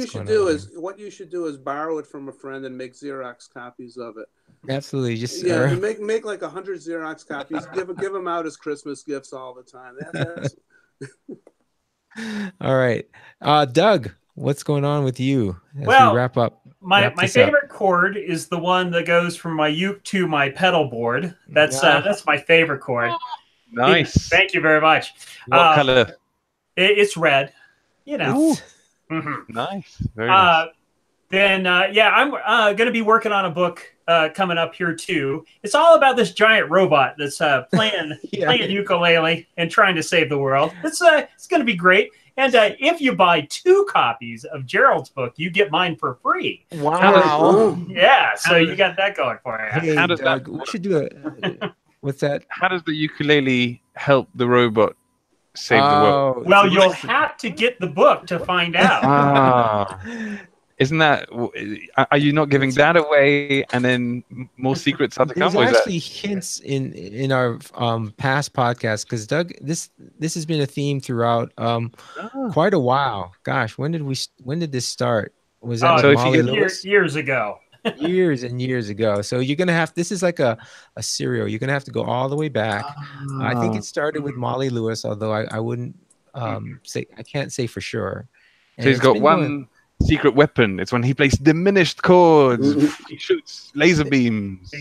you should do is borrow it from a friend and make Xerox copies of it. Absolutely, just make like 100 Xerox copies. Give them out as Christmas gifts all the time. All right. Doug, what's going on with you as we Well, wrap up? my Wrap this favorite chord is the one that goes from my uke to my pedal board. That's my favorite chord. Nice. Thank you very much. What color? It's red. You know. Nice. Very nice. Then I'm going to be working on a book coming up here too. It's all about this giant robot that's playing ukulele and trying to save the world. It's going to be great. And if you buy 2 copies of Gerald's book, you get mine for free. Wow. So you got that going for you. Hey, How does Doug, that we work? should do it. What's that? How does the ukulele help the robot save the world? Well, you'll have to get the book to find out. Isn't that? Are you not giving that away, and then more secrets are to come? There's actually hints in our past podcasts because Doug, this has been a theme throughout quite a while. Gosh, when did this start? Was that with Molly Lewis? Years ago. Years and years ago. So you're gonna have, this is like a serial. You're gonna have to go all the way back. I think it started with Molly Lewis, although I wouldn't say, I can't say for sure. So he's got one secret weapon. It's when he plays diminished chords. He shoots laser beams.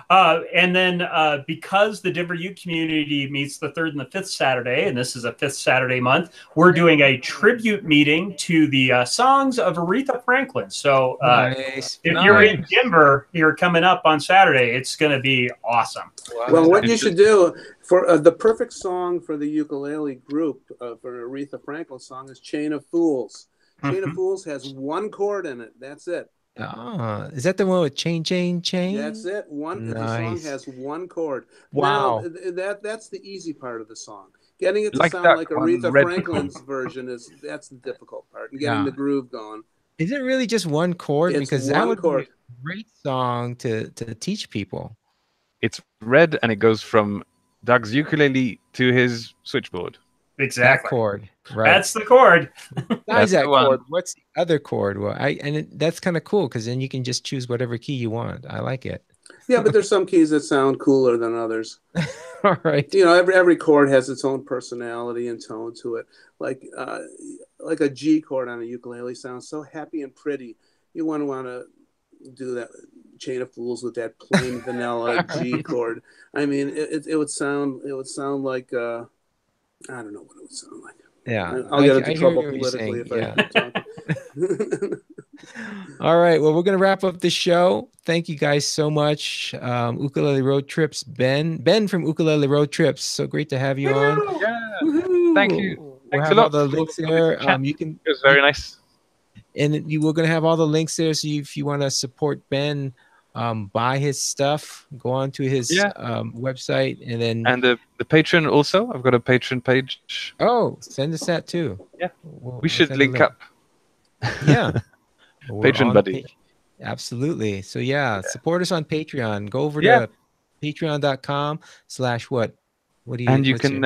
And then because the Denver Uke community meets the 3rd and the 5th Saturday, and this is a 5th Saturday month, we're doing a tribute meeting to the songs of Aretha Franklin. So if you're in Denver, you're coming up on Saturday, it's going to be awesome. Well, what you should do for the perfect song for the ukulele group for an Aretha Franklin song is Chain of Fools. Chain of Fools has 1 chord in it. That's it. Is that the one with chain? That's it. The song has 1 chord. Wow. Now, that's the easy part of the song. Getting it to sound like Aretha Franklin's version that's the difficult part, and getting the groove going. Is it really just 1 chord? Because that would be a great song to teach people. It's red, and it goes from Doug's ukulele to his switchboard. Exactly. That chord. Right. That's the chord. That's that chord. What's the other chord? Well, that's kind of cool because then you can just choose whatever key you want. I like it. Yeah, but there's some keys that sound cooler than others. All right. You know, every chord has its own personality and tone to it. Like a G chord on a ukulele sounds so happy and pretty. You want to do that Chain of Fools with that plain vanilla G chord. I mean, it would sound like I don't know what it would sound like. Yeah, I'll get into trouble politically if I talk. All right, well, we're gonna wrap up the show. Thank you guys so much. Ukulele Road Trips, Ben from Ukulele Road Trips. So great to have you on. Yeah, thank you. We'll have all the links there. You can. It was very nice. And we're gonna have all the links there. So if you want to support Ben, buy his stuff, go on to his website, and the Patreon also. I've got a Patreon page. Oh, send us that too. Yeah, we should link up. Yeah. Patreon buddy. Absolutely. So support us on Patreon. Go over to patreon.com/what? What do you? And you can.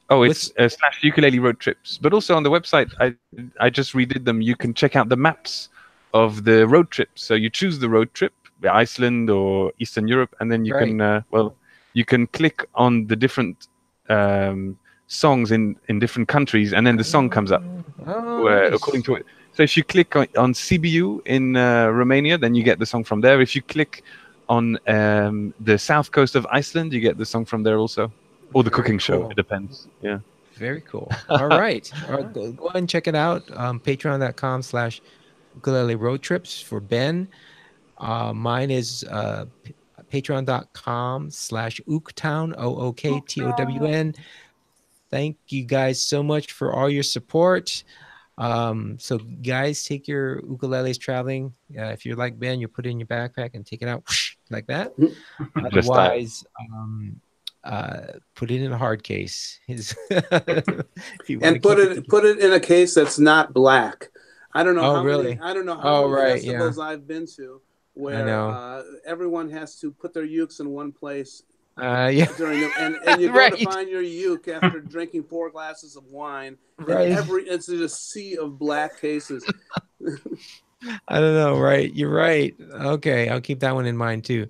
It's / ukulele road trips. But also on the website, I just redid them. You can check out the maps of the road trip. So you choose the road trip, Iceland or Eastern Europe, and then you can you can click on the different songs in different countries, and then the song comes up according to it. So if you click on Sibiu in Romania, then you get the song from there. If you click on the south coast of Iceland, you get the song from there also, or the cooking show. It depends. Yeah. Very cool. All right. Go ahead and check it out. Patreon.com/ukulele road trips for Ben. Mine is patreon.com/OokTown, OOKTOWN. Thank you guys so much for all your support. So guys, take your ukuleles traveling. If you're like Ben, you put it in your backpack and take it out like that. Otherwise, put it in a hard case. And put it in a case that's not black. I don't know how many festivals I've been to where everyone has to put their ukes in one place. And you go to find your uke after drinking 4 glasses of wine. Right. It's a sea of black cases. I don't know. Right. You're right. Okay. I'll keep that one in mind too.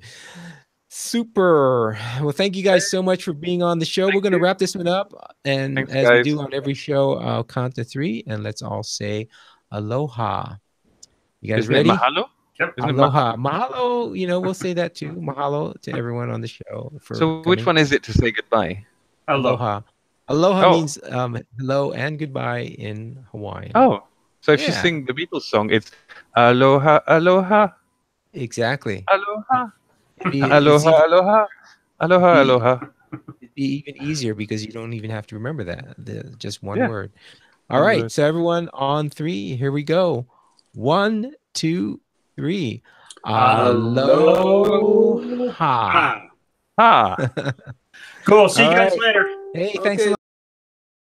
Super. Well, thank you guys so much for being on the show. We're going to wrap this one up. And Thanks, as we guys. do on every show, I'll count to 3 and let's all say aloha. You guys Isn't it ready? mahalo? Yep. Isn't it Aloha. Mahalo. You know, we'll say that too. Mahalo to everyone on the show. So which one is it to say goodbye? Aloha. Aloha Oh. means hello and goodbye in Hawaiian. Oh, so if you Yeah. sing the Beatles song, it's aloha, aloha, Exactly. aloha, It's aloha, aloha, aloha, aloha. It'd be even easier because you don't even have to remember that. Just one Yeah. word. All One right. word. So everyone on 3, here we go. 1, 2, 3. Aloha. Ah. Ah. Cool. See you All guys right. later. Hey, thanks a Okay. lot.